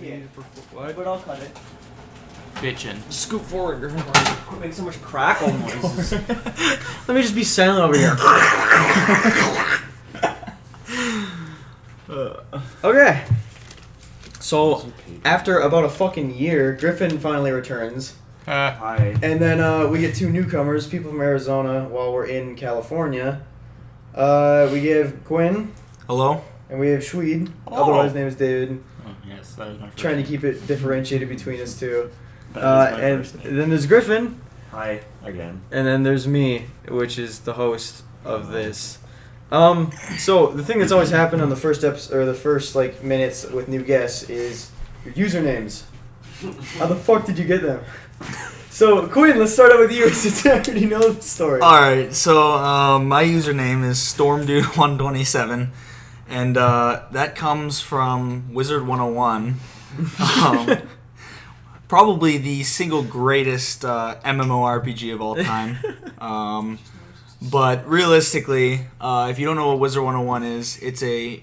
Yeah. What? But I'll cut it. Bitchin'. Scoop forward. Quit making so much crackle noises. Let me just be silent over here. Okay. So, after about a fucking year, Griffin finally returns. Hi. And then we get two newcomers, people from Arizona, while we're in California. We have Quinn, Hello? and we have Schweed. Oh. Otherwise, his name is David. Oh, yes, that is my first Trying to name. keep it differentiated between us two. That is my And first name. then there's Griffin, Hi again. and then there's me, which is the host of this. So the thing that's always happened on the first episode, or the first like minutes with new guests, is your usernames. How the fuck did you get them? So Quinn, let's start out with you since I already know the story. Alright, so my username is StormDude127, and that comes from Wizard 101. Probably the single greatest MMORPG of all time. But realistically, if you don't know what Wizard 101 is, it's a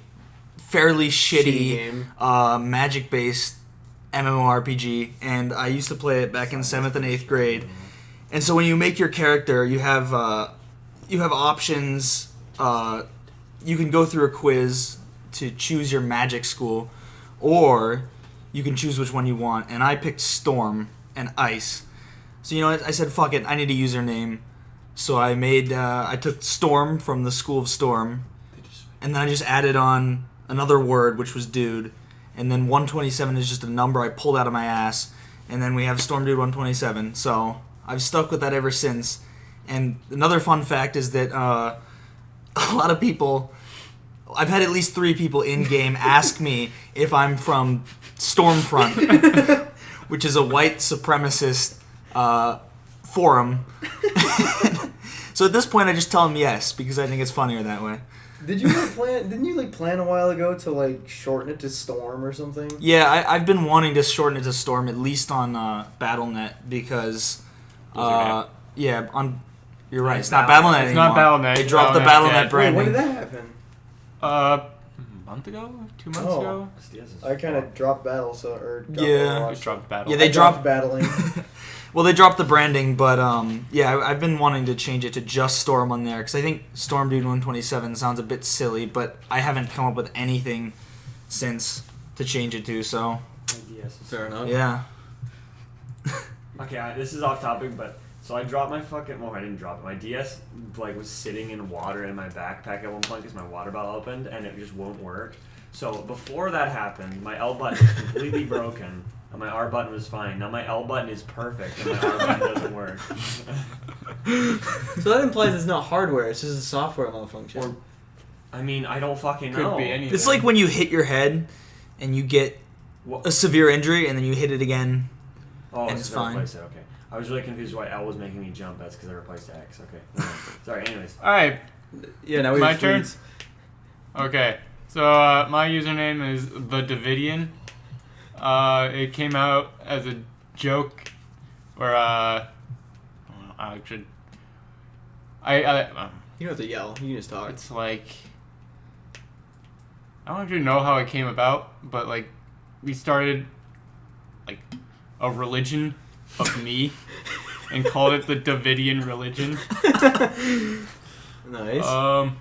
fairly shitty game. magic-based MMORPG, and I used to play it back in 7th and 8th grade. And so when you make your character, you have options. You can go through a quiz to choose your magic school, or you can choose which one you want. And I picked Storm and Ice. So I said, fuck it, I need a username. So I took Storm from the School of Storm, and then I just added on another word, which was dude. And then 127 is just a number I pulled out of my ass. And then we have StormDude127. So I've stuck with that ever since. And another fun fact is that a lot of people, I've had at least 3 people in-game ask me if I'm from Stormfront, which is a white supremacist forum. So at this point I just tell them yes, because I think it's funnier that way. Did you Didn't you plan a while ago to shorten it to Storm or something? Yeah, I've been wanting to shorten it to Storm, at least on BattleNet, because you're right. It's not BattleNet anymore. It's not BattleNet. They dropped the BattleNet branding. Wait, when did that happen? A month ago? 2 months ago? I kind of dropped Battle, Yeah. We dropped Battle. Yeah, they I dropped dropped battling. Well, they dropped the branding, but I've been wanting to change it to just Storm on there, because I think StormDude127 sounds a bit silly, but I haven't come up with anything since to change it to, so Fair enough. yeah. Okay, this is off topic, but so I dropped my fucking. Well, I didn't drop it. My DS was sitting in water in my backpack at one point because my water bottle opened and it just won't work. So before that happened, my L button was completely broken. And my R button was fine. Now my L button is perfect, and my R button doesn't work. So that implies it's not hardware; it's just a software malfunction. Or, I don't fucking Could know. be anything. It's like when you hit your head and you get a severe injury, and then you hit it again. Oh, and it's so fine. replaced it, okay. I was really confused why L was making me jump. That's because I replaced X. Okay. No. Sorry. Anyways. Alright, Yeah, now we my have turn? fleets. Okay. So my username is The Davidian. It came out as a joke, where I should. You don't have to yell. You can just talk. It's like, I don't actually know how it came about, but we started a religion of me and called it the Davidian religion. Nice.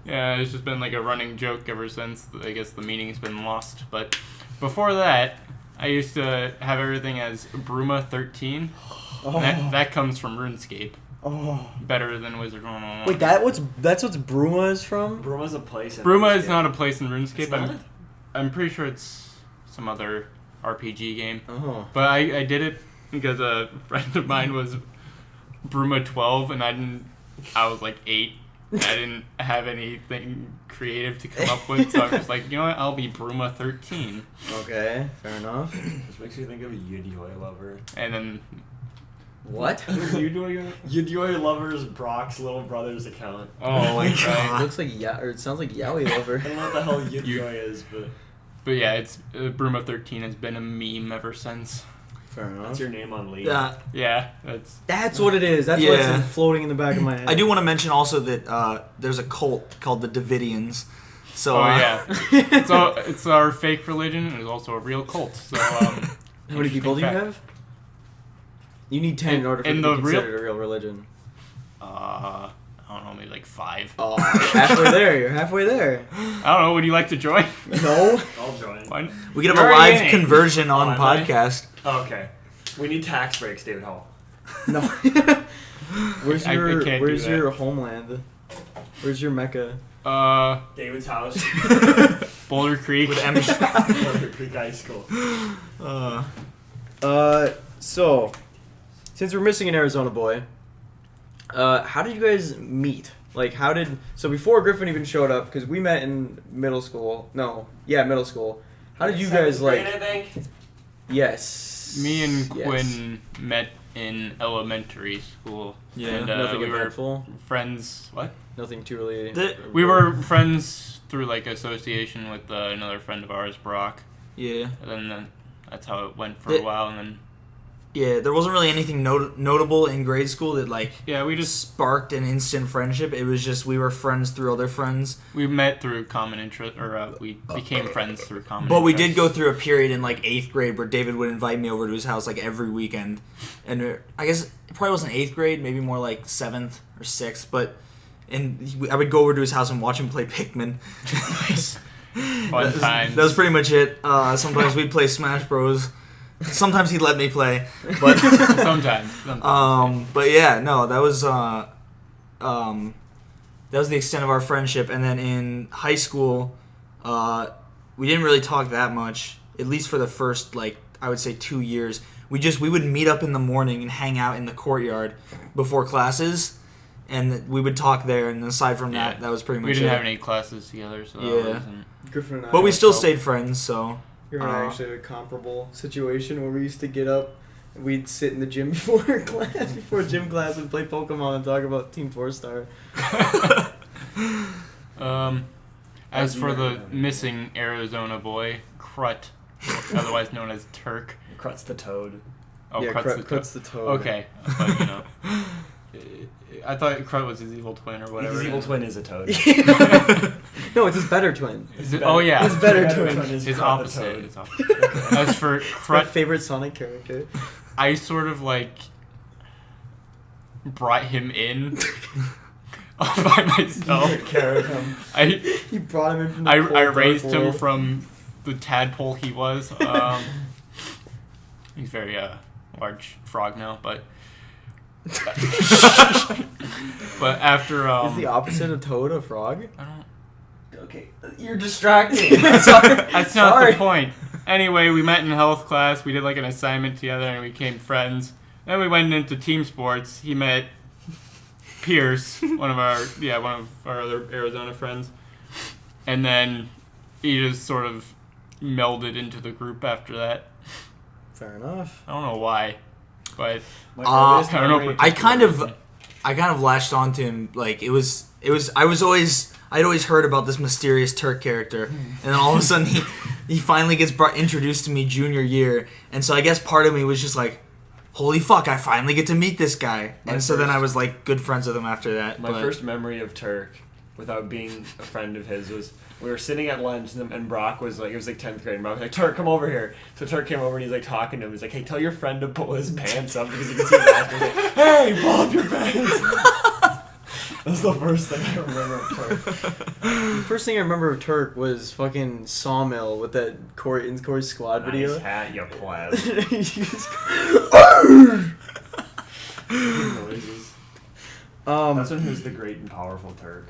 Yeah, it's just been a running joke ever since. I guess the meaning's been lost, but before that, I used to have everything as Bruma13. Oh. That comes from RuneScape. Oh. Better than Wizard 101. Wait, that's what Bruma is from? Bruma's a place. Bruma is not a place in RuneScape. It's not? I'm pretty sure it's some other RPG game. Oh. But I did it because a friend of mine was Bruma 12, and I was 8. I didn't have anything creative to come up with, so I was like, you know what, I'll be Bruma 13. Okay, fair enough. This makes me think of a Yudioy lover. And then What? Yudioy lover's Brock's little brother's account. oh my It god. looks like it sounds like Yowie Lover. I don't know what the hell Yudioy is, but But yeah, it's Bruma 13 has been a meme ever since. Fair enough. that's your name on League. Yeah, That's what it is. That's what's floating in the back of my head. I do want to mention also that there's a cult called the Davidians. So Oh yeah. So it's our fake religion, and it's also a real cult. So How many people do you fact. have? You need 10 in order for it in to be the real- considered a real religion. I don't know, maybe like 5. Oh, halfway there. You're halfway there. I don't know. Would you like to join? No. I'll join. Why? we could have You're a live in. conversion on Oh, am I? podcast. Okay. We need tax breaks, David Hall. No. Where's I your can't do Where's that. your homeland? Where's your Mecca? David's house. Boulder Creek. With M. Boulder Creek High School. So, since we're missing an Arizona boy, how did you guys meet? Like, so before Griffin even showed up, because we met in middle school. Middle school. How did you guys, Seventh like, grade, I think? yes. Me and yes. Quinn met in elementary school. Yeah, and, Nothing we were eventful. friends. What? Nothing too really. We were friends through like association with another friend of ours, Brock. Yeah. And then that's how it went for a while. And then Yeah, there wasn't really anything notable in grade school that like yeah, we just sparked an instant friendship. It was just we were friends through other friends. we met through common interest, or we became friends through common. But we did interests. go through a period in like 8th grade where David would invite me over to his house like every weekend, and I guess it probably wasn't 8th grade, maybe more like 7th or 6th. But I would go over to his house and watch him play Pikmin. Fun times. That was pretty much it. Sometimes we'd play Smash Bros. Sometimes he'd let me play, but sometimes. but yeah, no, that was the extent of our friendship. And then in high school, we didn't really talk that much, at least for the first, like, I would say 2 years. We would meet up in the morning and hang out in the courtyard before classes, and we would talk there. And aside from that, that was pretty much we didn't it. have any classes together, so Yeah. that wasn't. Griffin and I But we still felt- stayed friends, so. Griffin and I actually had a comparable situation where we used to get up, and we'd sit in the gym before class, before gym class, and play Pokemon and talk about Team 4-Star. As for the missing Arizona boy, Crut, otherwise known as Turk. Crut's the toad. Oh, yeah, Crut's Crut's the the toad. toad. Okay, but, you know, I thought Crut was his evil twin or whatever. His evil twin is a toad. No, it's his better twin. Oh yeah, His better twin twin. is his Crut the opposite. toad. His opposite. As for My Crut, favorite Sonic character. I sort of like brought him in by myself. Took care of him. He brought him in from the I cold, dark raised him world. from the tadpole he was. He's very large frog now, but but after Is the opposite of toad a frog? I don't. Okay, you're distracting. That's not Sorry. the point. Anyway, we met in health class. We did like an assignment together, and we became friends. Then we went into team sports. He met Pierce, one of our other Arizona friends, and then he just sort of melded into the group after that. Fair enough. I don't know why, but I don't know. I kind of latched onto him. Like I'd always heard about this mysterious Turk character, and then all of a sudden he finally gets introduced to me junior year, and so I guess part of me was just like, holy fuck, I finally get to meet this guy. And so then I was like good friends with him after that. My first memory of Turk, without being a friend of his, was we were sitting at lunch and Brock was like, it was like 10th grade, and Brock was like, Turk, come over here. So Turk came over and he's like talking to him. He's like, hey, tell your friend to pull his pants up because you can see his ass. He's like, hey, pull up your pants. That's the first thing I remember of Turk. The first thing I remember of Turk was fucking Sawmill with that Corey Squad video. Nice hat, you pleb. He just- Noises. That's when who's the great and powerful Turk.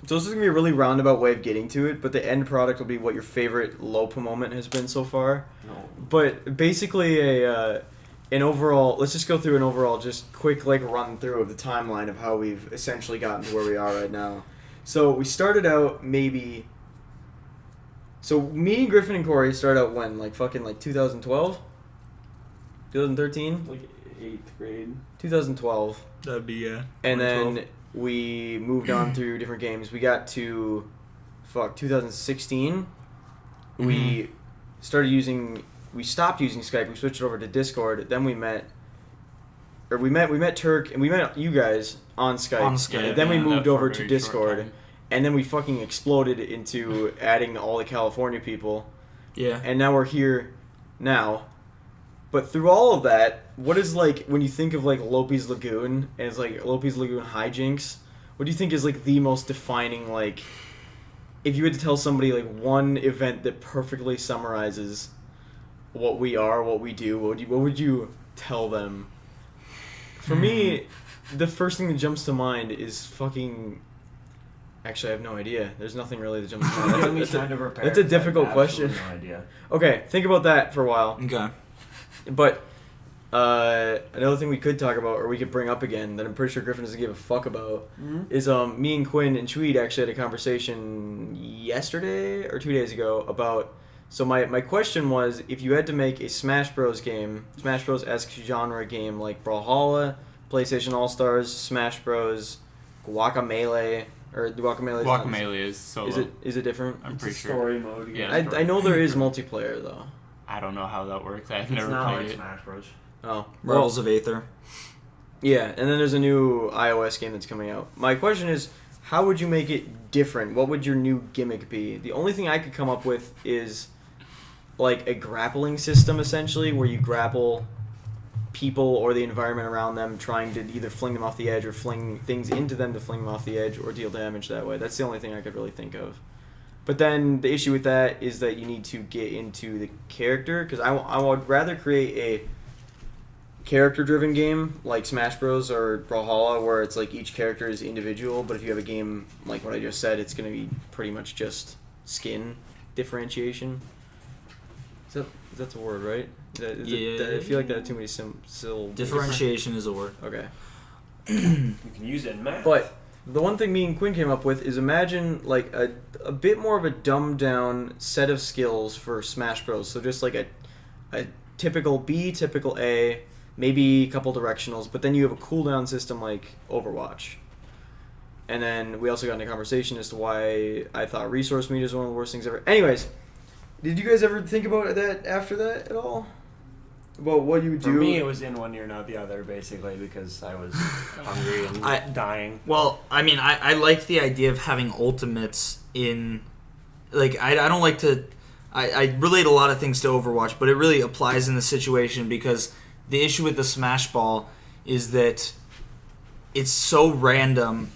So this is gonna be a really roundabout way of getting to it, but the end product will be what your favorite Lopey moment has been so far. No. But basically an overall, let's just go through an overall just quick like run through of the timeline of how we've essentially gotten to where we are right now. So we started out so me and Griffin and Corey started out when? Like fucking like 2012? 2013? Like 8th grade. 2012. That'd be And 2012. then we moved on through different games. We got to 2016. We stopped using Skype. We switched over to Discord. Then we met Turk, and we met you guys on Skype. On Skype, And then we yeah, moved that for over a to very short Discord. time. and then we fucking exploded into adding all the California people, Yeah. and now we're here now. But through all of that, what is, like, when you think of, like, Lopey's Lagoon, and it's, like, Lopey's Lagoon hijinks, what do you think is, like, the most defining, like, if you had to tell somebody, like, one event that perfectly summarizes what we are, what we do, what would you tell them? For me, the first thing that jumps to mind is fucking... Actually, I have no idea. There's nothing really that jumps to mind. Give me time to prepare. That's a 'cause I have difficult question. absolutely No idea. Okay, think about that for a while. Okay. But another thing we could talk about, or we could bring up again, that I'm pretty sure Griffin doesn't give a fuck about, is me and Quinn and Tweed actually had a conversation yesterday or 2 days ago about... So my question was, if you had to make a Smash Bros. Game, Smash Bros.-esque genre game like Brawlhalla, PlayStation All-Stars, Smash Bros., Guacamelee, or Guacamelee... Guacamelee is solo. Is it different? I'm It's pretty a sure. story mode. Yeah. I know there is multiplayer, though. I don't know how that works. I've It's never not played like it. Smash Bros. Oh. Rebels of Aether. Yeah, and then there's a new iOS game that's coming out. My question is, how would you make it different? What would your new gimmick be? The only thing I could come up with is like a grappling system, essentially, where you grapple people or the environment around them, trying to either fling them off the edge or fling things into them to fling them off the edge or deal damage that way. That's the only thing I could really think of. But then the issue with that is that you need to get into the character, because I would rather create a character-driven game like Smash Bros. Or Brawlhalla, where it's like each character is individual, but if you have a game like what I just said, it's going to be pretty much just skin differentiation. That's a word, right? I feel like that had too many syllables. Differentiation is a word. Okay. You can use it in math. But the one thing me and Quinn came up with is imagine like a bit more of a dumbed down set of skills for Smash Bros. So just like a typical B, typical A, maybe a couple directionals, but then you have a cooldown system like Overwatch. And then we also got into conversation as to why I thought resource meter is one of the worst things ever. Anyways, did you guys ever think about that after that at all? About what you would do? For me, it was in one ear, not the other, basically, because I was hungry and dying. Well, I mean, I like the idea of having ultimates in... Like, I don't like to... I relate a lot of things to Overwatch, but it really applies in the situation because the issue with the Smash Ball is that it's so random.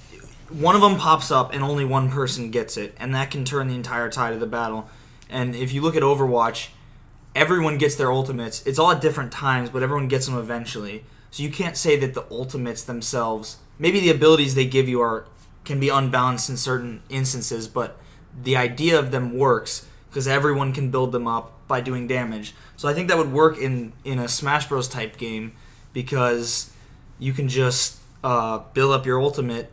One of them pops up and only one person gets it, and that can turn the entire tide of the battle. And if you look at Overwatch, everyone gets their ultimates. It's all at different times, but everyone gets them eventually. So you can't say that the ultimates themselves... Maybe the abilities they give you can be unbalanced in certain instances, but the idea of them works because everyone can build them up by doing damage. So I think that would work in a Smash Bros. Type game because you can just build up your ultimate.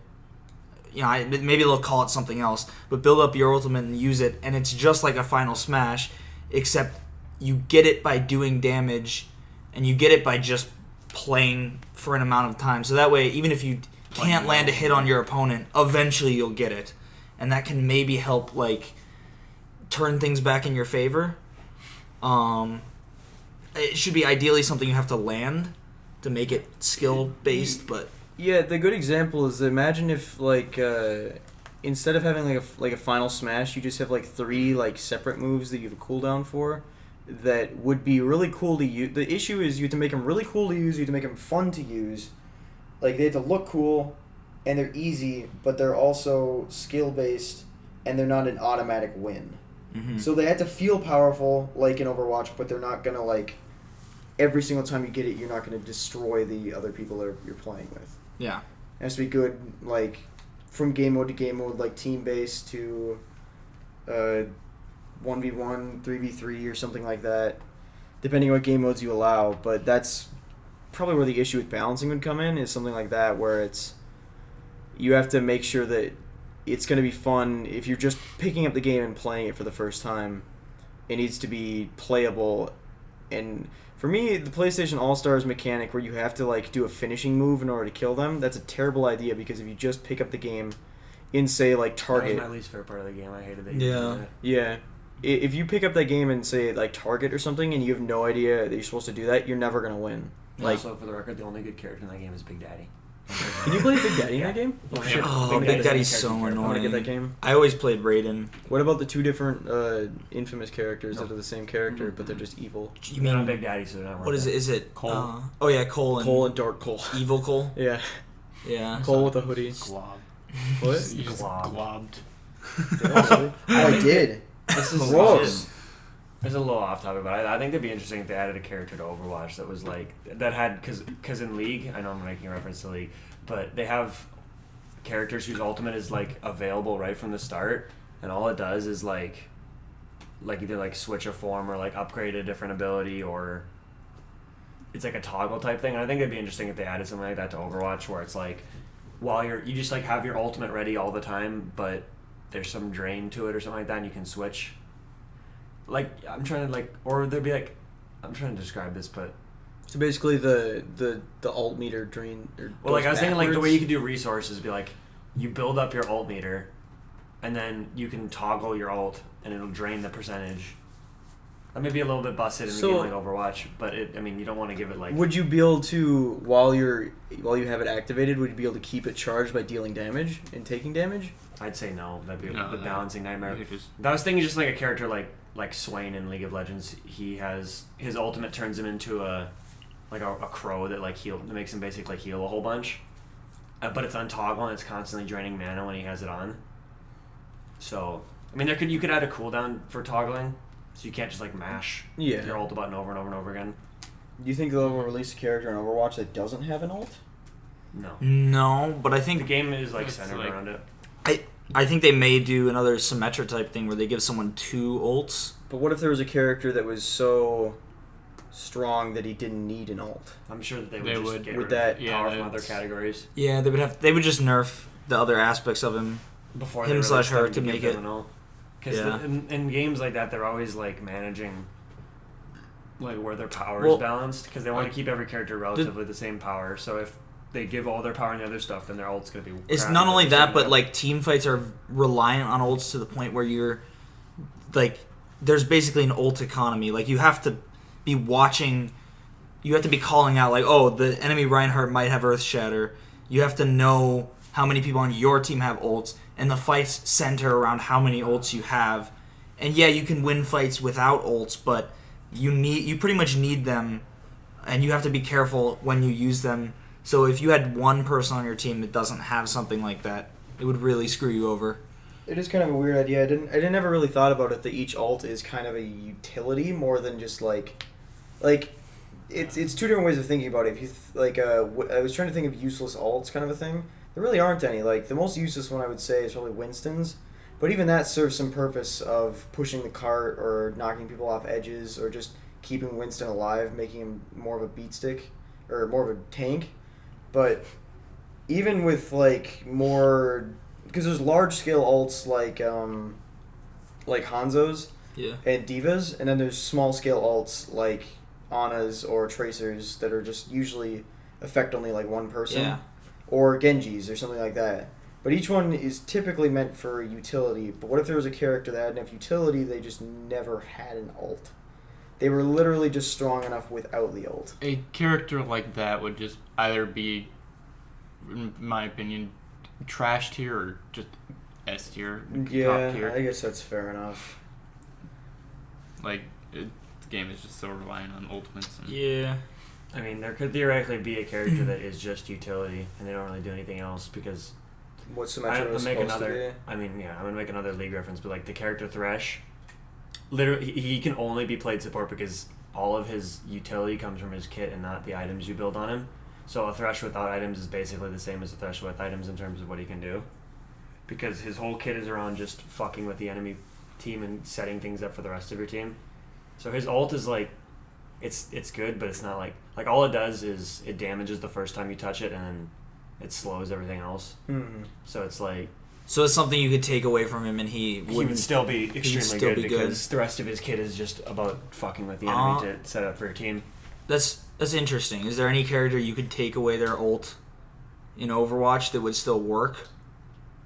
You know, maybe they'll call it something else, but build up your ultimate and use it, and it's just like a Final Smash, except you get it by doing damage, and you get it by just playing for an amount of time. So that way, even if you can't land a hit on your opponent, eventually you'll get it, and that can maybe help like turn things back in your favor. It should be ideally something you have to land to make it skill based, but. Yeah, the good example is imagine if like instead of having like a final smash, you just have like 3 like separate moves that you have a cooldown for. That would be really cool to use. The issue is you have to make them really cool to use. You have to make them fun to use. Like they have to look cool, and they're easy, but they're also skill based, and they're not an automatic win. Mm-hmm. So they have to feel powerful, like in Overwatch, but they're not gonna like every single time you get it, you're not gonna destroy the other people that you're playing with. Yeah. It has to be good, like, from game mode to game mode, like team-based to 1v1, 3v3, or something like that, depending on what game modes you allow. But that's probably where the issue with balancing would come in, is something like that, where it's you have to make sure that it's going to be fun. If you're just picking up the game and playing it for the first time, it needs to be playable. And for me, the PlayStation All-Stars mechanic where you have to like do a finishing move in order to kill them, that's a terrible idea, because if you just pick up the game in, say, like Target... That was my least favorite part of the game. I hated that. Yeah. Yeah. If you pick up that game and, say, like Target or something, and you have no idea that you're supposed to do that, you're never going to win. Like, also, for the record, the only good character in that game is Big Daddy. Can you play Big Daddy in that game? Oh, shit. Oh, Big Big Daddy's Daddy's the so character. I want to get that annoying. game. I always played Raiden. What about the two different infamous characters that are the same character, but they're just evil? You You mean mean, Big Daddy, so they're not what is it? Is it Cole. Oh yeah, Cole and Cole and Dark Cole. Evil Cole. Yeah, Yeah. Cole with a hoodie. Glob. What? You just Glob. globbed. Oh, I did. This is Gross. It's a little off topic, but I think it'd be interesting if they added a character to Overwatch that was like that had because in League, I know I'm making a reference to League, but they have characters whose ultimate is like available right from the start, and all it does is like either like switch a form or like upgrade a different ability, or it's like a toggle type thing. And I think it'd be interesting if they added something like that to Overwatch, where it's like while you just like have your ultimate ready all the time, but there's some drain to it or something like that, and you can switch. Like I'm trying to like, or there'd be like, I'm trying to describe this, but So basically, the alt meter drain. well, like I was thinking, like the way you could could do resources be like, you build up your alt meter, and then you can toggle your alt, and it'll drain the percentage. That may be a little bit busted in a game like Overwatch, but I mean, you don't want to give it like. Would you be able to, while you have it activated, would you be able to keep it charged by dealing damage and taking damage? I'd say no. That'd be No, the balancing nightmare. You could just I was thinking just like a character like Swain in League of Legends. He has his ultimate turns him into a crow that like that makes him basically heal a whole bunch, but it's on toggle and it's constantly draining mana when he has it on. So I mean, you could add a cooldown for toggling, so you can't just like mash your ult button over and over and over again. Do you think they'll ever release a character in Overwatch that doesn't have an ult? No, No, but I the think game is like It's centered like- around it. I think they may do another Symmetra type thing where they give someone 2 ults. But what if there was a character that was so strong that he didn't need an ult? I'm sure that they They would would. just get With rid that- of yeah, power from other that's- categories Yeah, they would just nerf the other aspects of him. before Him they slash release her them to give make them it- an ult. Because Yeah. in games like that, they're always like managing like where their power Well, is balanced, because they want to like- keep every character relatively the same power. So if they give all their power in the other stuff, then their ult's gonna be. It's crappy, not only they're that, still but gonna- like team fights are reliant on ults to the point where you're like, there's basically an ult economy. Like you have to be watching, you have to be calling out like, oh, the enemy Reinhardt might have Earth Shatter. You have to know how many people on your team have ults, and the fights center around how many ults you have. And yeah, you can win fights without ults, but you pretty much need them, and you have to be careful when you use them. So if you had one person on your team that doesn't have something like that, it would really screw you over. It is kind of a weird idea. I didn't ever really thought about it that each alt is kind of a utility more than just like it's two different ways of thinking about it. If you I was trying to think of useless alts kind of a thing. There really aren't any. Like the most useless one I would say is probably Winston's, but even that serves some purpose of pushing the cart or knocking people off edges or just keeping Winston alive, making him more of a beat stick or more of a tank. But even with like more, because there's large scale alts like Hanzo's Yeah. and Divas, and then there's small scale alts like Ana's or Tracers that are just usually affect only like one person, Yeah. or Genji's or something like that. But each one is typically meant for utility. But what if there was a character that had enough utility they just never had an ult? They were literally just strong enough without the ult. a character like that would just either be, in my opinion, trash tier or just S tier, top Yeah, tier. I guess that's fair enough. Like the game is just so reliant on ultimates. And Yeah. I mean, there could theoretically be a character that is just utility and they don't really do anything else, because What's I'm Symmetra gonna was make supposed another. to I mean, yeah, I'm gonna make another League reference, but like the character Thresh, literally, he can only be played support because all of his utility comes from his kit and not the items you build on him. So a Thresh without items is basically the same as a Thresh with items in terms of what he can do, because his whole kit is around just fucking with the enemy team and setting things up for the rest of your team. So his ult is like, it's good, but it's not like all it does is it damages the first time you touch it and then it slows everything else. be. Mm-hmm. So it's like So it's something you could take away from him, and he he would wouldn't. still be extremely still good be good. because the rest of his kit is just about fucking with the enemy to set up for your team. That's interesting. Is there any character you could take away their ult in Overwatch that would still work?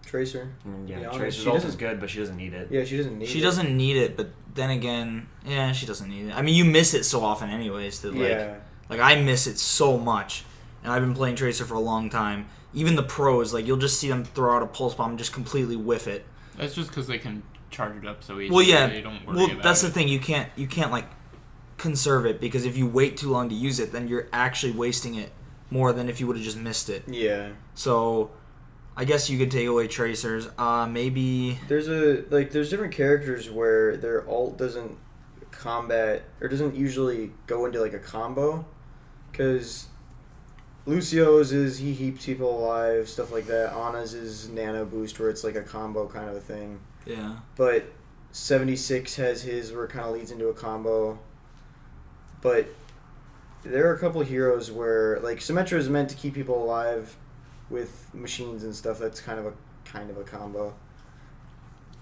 Tracer. I mean, yeah, Yeah, Tracer's she ult doesn't- is good, but she doesn't need it. Yeah, she doesn't need She it. doesn't need it, but then again, yeah, she doesn't need it. I mean, you miss it so often, anyways. That Yeah. like I miss it so much, and I've been playing Tracer for a long time. Even the pros, like you'll just see them throw out a pulse bomb and just completely whiff it. That's just because they can charge it up so easily. Well, yeah. They don't worry Well, about that's it. the thing. You can't like conserve it, because if you wait too long to use it, then you're actually wasting it more than if you would have just missed it. Yeah. So, I guess you could take away Tracers. Maybe There's different characters where their ult doesn't combat or doesn't usually go into like a combo, because Lucio's is he heaps people alive, stuff like that. Ana's is nano boost, where it's like a combo kind of a thing. yeah. But 76 has his where it kind of leads into a combo. But there are a couple of heroes where like Symmetra is meant to keep people alive with machines and stuff. That's kind of a combo.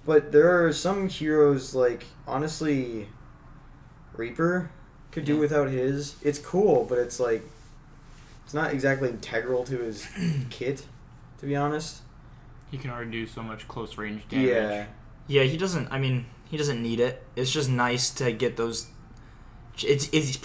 But there are some heroes, like honestly, Reaper could do Yeah. without his. It's cool, but it's like it's not exactly integral to his kit, to be honest. He can already do so much close range damage. Yeah. Yeah, he doesn't. I mean, he doesn't need it. It's just nice to get those. It's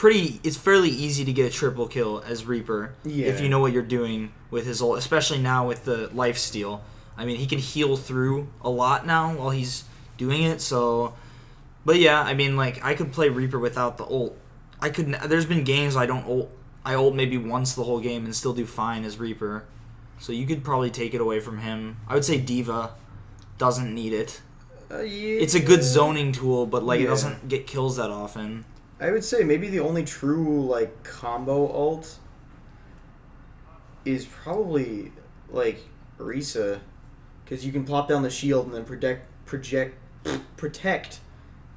fairly easy to get a triple kill as Reaper Yeah. if you know what you're doing with his ult, especially now with the lifesteal. I mean, he can heal through a lot now while he's doing it. So, but yeah, I mean, like I could play Reaper without the ult. I could. There's been games I don't ult. I ult maybe once the whole game and still do fine as Reaper. So you could probably take it away from him. I would say Diva doesn't need it. Yeah. It's a good zoning tool, but like it Yeah. doesn't get kills that often. I would say maybe the only true like combo ult is probably like Orisa, because you can plop down the shield and then protect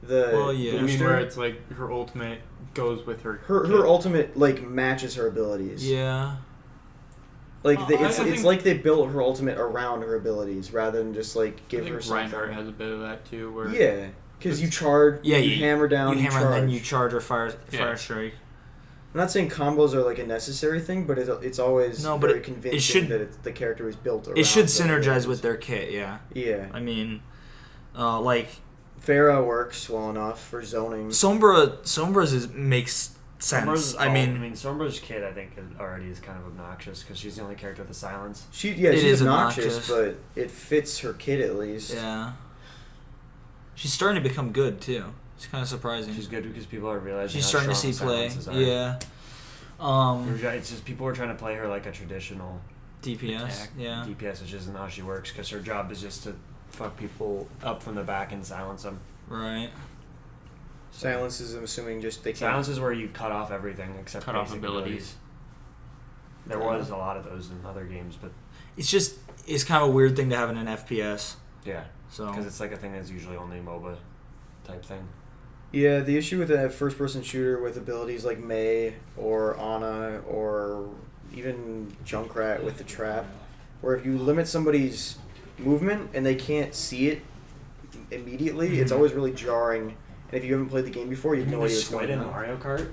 the Well, yeah. I mean, booster. where it's like her ultimate goes with her. her ultimate like matches her abilities. Yeah. Like I it's think- like they built her ultimate around her abilities rather than just like I give think her something. Reinhardt has a bit of that too. Where Yeah, because you charge. Yeah, you you- hammer down. You hammer charge. and then you charge or fire Yeah. strike. I'm not saying combos are like a necessary thing, but it's always No, but very it convincing should- that the character was built around. It should the synergize abilities. with their kit, yeah. Yeah, I mean, like Pharah works well enough for zoning. Sombra's makes sense. Sombra's- I mean, Sombra's kid, I think, already is kind of obnoxious because she's the only character with the silence. It It she's is obnoxious, obnoxious. but it fits her kit at least. yeah. She's starting to become good too. It's kind of surprising. She's good because people are realizing She's how starting to see strong play. silences are. Yeah. It's just people are trying to play her like a traditional DPS. attack Yeah. DPS, which isn't how she works because her job is just to fuck people up from the back and silence them. Right. Silences, I'm assuming, just they can't. Silence is where you cut off everything except Cut off basic abilities. There was a lot of those in other games, but It's kind of a weird thing to have in an FPS. yeah, So because it's like a thing that's usually only MOBA type thing. Yeah, the issue with a first-person shooter with abilities like Mei or Ana or even Junkrat with the trap, where if you limit somebody's movement and they can't see it immediately, it's always really jarring. And if you haven't played the game before, you have no idea what's Squid going in on. Mario Kart.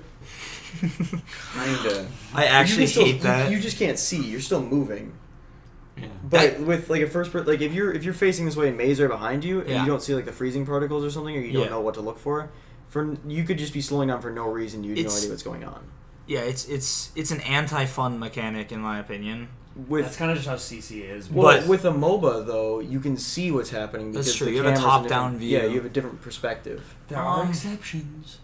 Kinda. I actually hate that. You just can't see. You're still moving. Yeah. But with like a first person, like if you're facing this way and Mei's right behind you, and Yeah. you don't see like the freezing particles or something, or you don't Yeah. know what to look for, you could just be slowing down for no reason. You have no It's- idea what's going on. Yeah, it's an anti-fun mechanic in my opinion. That's kind of just how CC is. Well, But- with a MOBA though, you can see what's happening. That's Because true. the You have a camera's top-down different- view. Yeah, you have a different perspective. There are exceptions.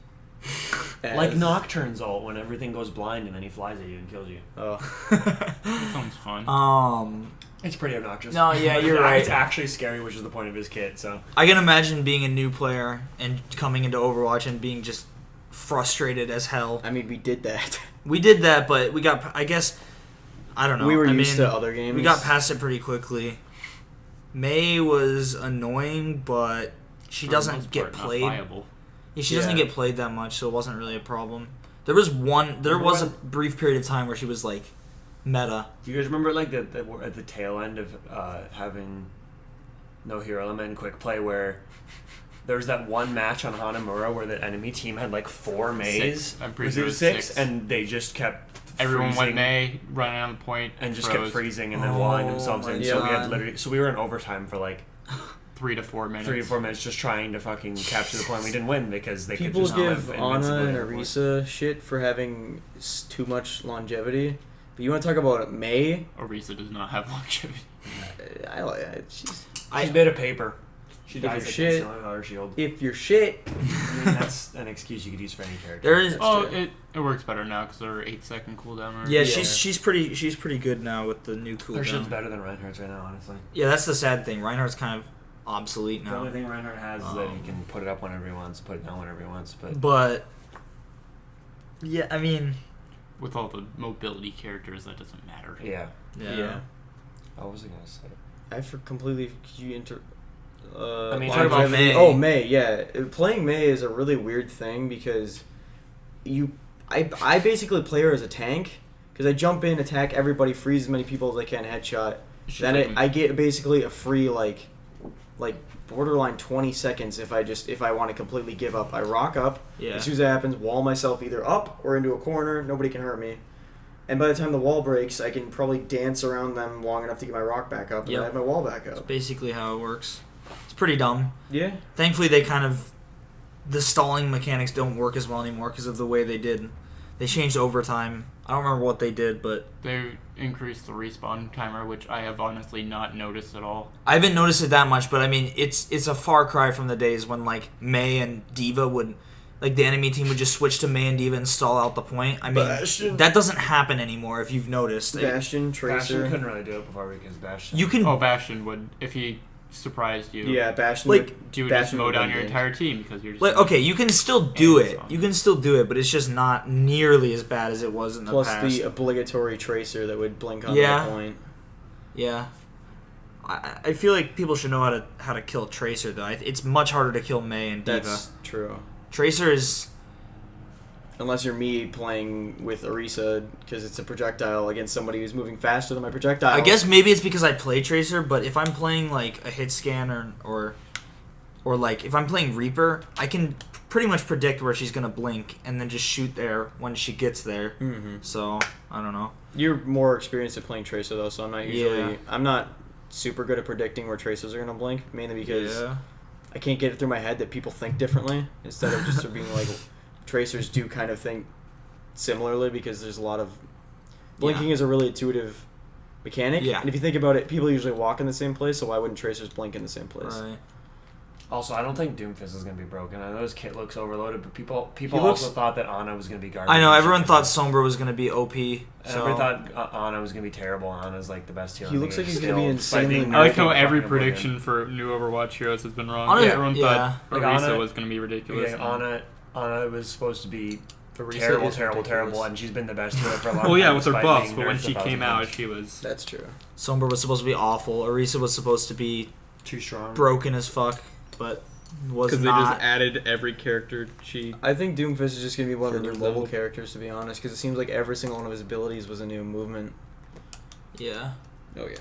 Like Nocturne's ult when everything goes blind and then he flies at you and kills you. Oh. That sounds fun. It's pretty obnoxious. No, yeah, you're right. It's actually scary, which is the point of his kit. So I can imagine being a new player and coming into Overwatch and being just frustrated as hell. I mean, we did that. We did that, but we got. I guess I don't know. We were I used mean, to other games. We got past it pretty quickly. May was annoying, but she For the doesn't most get part, not played. viable. Yeah, she doesn't Yeah. get played that much, so it wasn't really a problem. There was a brief period of time where she was like meta. do you guys remember like at the tail end of having no hero element quick play where there was that one match on Hanamura where the enemy team had like 4 Mays. Six. I'm pretty Was sure it it was 6? 6. And they just kept Everyone freezing went May, running on the point, and just froze kept freezing and then walling themselves my in. So we had God. we were in overtime for like 3 to 4 minutes. 3 to 4 minutes just trying to fucking capture the point. We didn't win because they People could just not give have Ana and invincibility. Orisa shit for having too much longevity, But you want to talk about May? Orisa does not have longevity. She's made of paper. She If dies you're like shit- instantly without her shield. If you're shit, I mean, that's an excuse you could use for any character. There is. Oh, it works better now because they're 8-second cooldown. Right? Yeah, Yeah. she's pretty good now with the new Her shit's cooldown. better than Reinhardt's right now, honestly. Yeah, that's the sad thing. Reinhardt's kind of obsolete The now. only thing Reinhardt has is that he can put it up whenever he wants, put it down whenever he wants. But yeah, I mean, With all the mobility characters, that doesn't matter. yeah. yeah. What was I gonna say? I completely. Could you I mean, talk about May. Oh, May, yeah. Playing May is a really weird thing because I basically play her as a tank because I jump in, attack everybody, freeze as many people as I can, headshot. She's Then like- I get basically a free like borderline 20 seconds if I want to completely give up. I rock up. Yeah. As soon as that happens, wall myself either up or into a corner. Nobody can hurt me. And by the time the wall breaks, I can probably dance around them long enough to get my rock back up and Yep. I have my wall back That's up. basically how it works. It's pretty dumb. Yeah. Thankfully, the stalling mechanics don't work as well anymore because of the way they did. They changed overtime. I don't remember what they did, but They increased the respawn timer, which I have honestly not noticed at all. I haven't noticed it that much. But I mean, it's a far cry from the days when like May and Diva would, like the enemy team would just switch to May and Diva and stall out the point. I mean, Bastion. that doesn't happen anymore. If you've noticed, Bastion, Tracer. Bastion couldn't really do it before because Bastion. you can. Oh, Bastion would, if he surprised you, Yeah, Bastion. Like, you would just Bastion mow would down win your games. entire team because you're just Like, okay, you can still do it. Amazon. You can still do it, but it's just not nearly as bad as it was in the Plus past. the obligatory Tracer that would blink on Yeah. that point. Yeah, I feel like people should know how to kill Tracer though. It's much harder to kill May and Diva. That's true. Tracer is Unless you're me playing with Orisa because it's a projectile against somebody who's moving faster than my projectile. I guess maybe it's because I play Tracer, but if I'm playing like a hit scan or like if I'm playing Reaper, I can pretty much predict where she's gonna blink and then just shoot there when she gets there. Mm-hmm. So I don't know. You're more experienced at playing Tracer though, so I'm not usually. Yeah. I'm not super good at predicting where Tracers are gonna blink, mainly because I can't get it through my head that people think differently instead of just being like Tracers do kind of think similarly because there's a lot of blinking is a really intuitive mechanic. Yeah. And if you think about it, people usually walk in the same place, so why wouldn't Tracers blink in the same place? Right. Also, I don't think Doomfist is going to be broken. I know his kit looks overloaded, but people He also looks- thought that Ana was going to be garbage. I know everyone thought Sombra was gonna be OP. So Everybody thought Ana was going to be terrible. Ana's like the best hero. He in the looks game like he's gonna be still, despite insanely being I like Fucking how every fucking oblivion. prediction for new Overwatch heroes has been wrong. Ana- Everyone yeah. thought Like Orisa Ana- was going to be ridiculous. Yeah, Ana was supposed to be Orisa terrible, is terrible, ridiculous. terrible, and she's been the best hero for a long time. Well, yeah, with her despite buffs, being but when nerfed she 1,000 came out, times. she was That's true. Sombra was supposed to be awful. Orisa was supposed to be Too strong. broken as fuck, but was because they not. just added every character she. I think Doomfist is just gonna be one of the Sure, new level. mobile characters, to be honest, because it seems like every single one of his abilities was a new movement. Yeah. Oh yeah.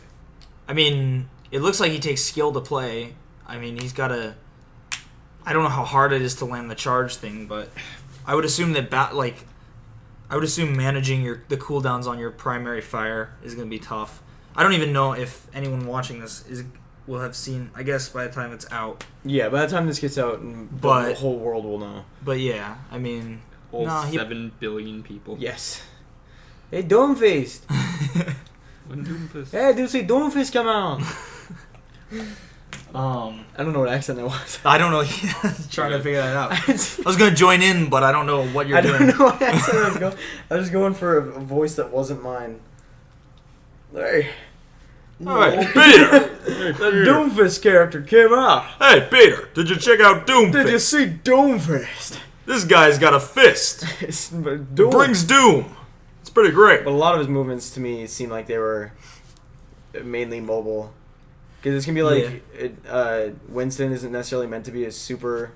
I mean, it looks like he takes skill to play. I mean, he's got a. I don't know how hard it is to land the charge thing, but I would assume that I would assume managing the cooldowns on your primary fire is going to be tough. I don't even know if anyone watching this will have seen. I guess by the time it's out. Yeah, by the time this gets out, the But- whole world will know. But yeah, I mean, All No, he- 7 billion people. Yes. Hey, Doomfist! When Doomfist. Hey, do you see Doomfist come on? I I don't know what accent that was. don't know. Trying to figure that out. I I was gonna join in, but I don't know what you're don't doing. know what accent I was going. I was going for a voice that wasn't mine. Hey. All right, Peter. The Doomfist character came out. Hey, Peter. Did you check out Did you see Doomfist? This guy's got a fist. It's Doom. doom. It's pretty great. But a lot of his movements to me seem like they were mainly mobile. Because it's gonna be like Winston isn't necessarily meant to be a super.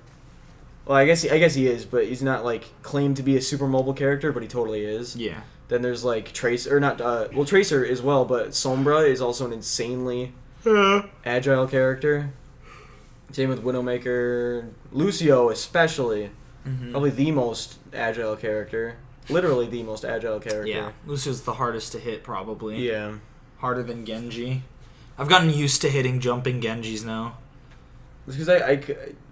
Well, I guess he is, but he's not like claimed to be a super mobile character, but he totally is. Yeah. Then there's like Tracer, or not. Well, Tracer as well, but Sombra is also an insanely agile character. Same with Widowmaker, Lucio especially, Mm-hmm. probably the most agile character. Literally the most agile character. Yeah, Lucio's the hardest to hit, probably. Yeah. Harder than Genji. I've gotten used to hitting jumping Genjis now. because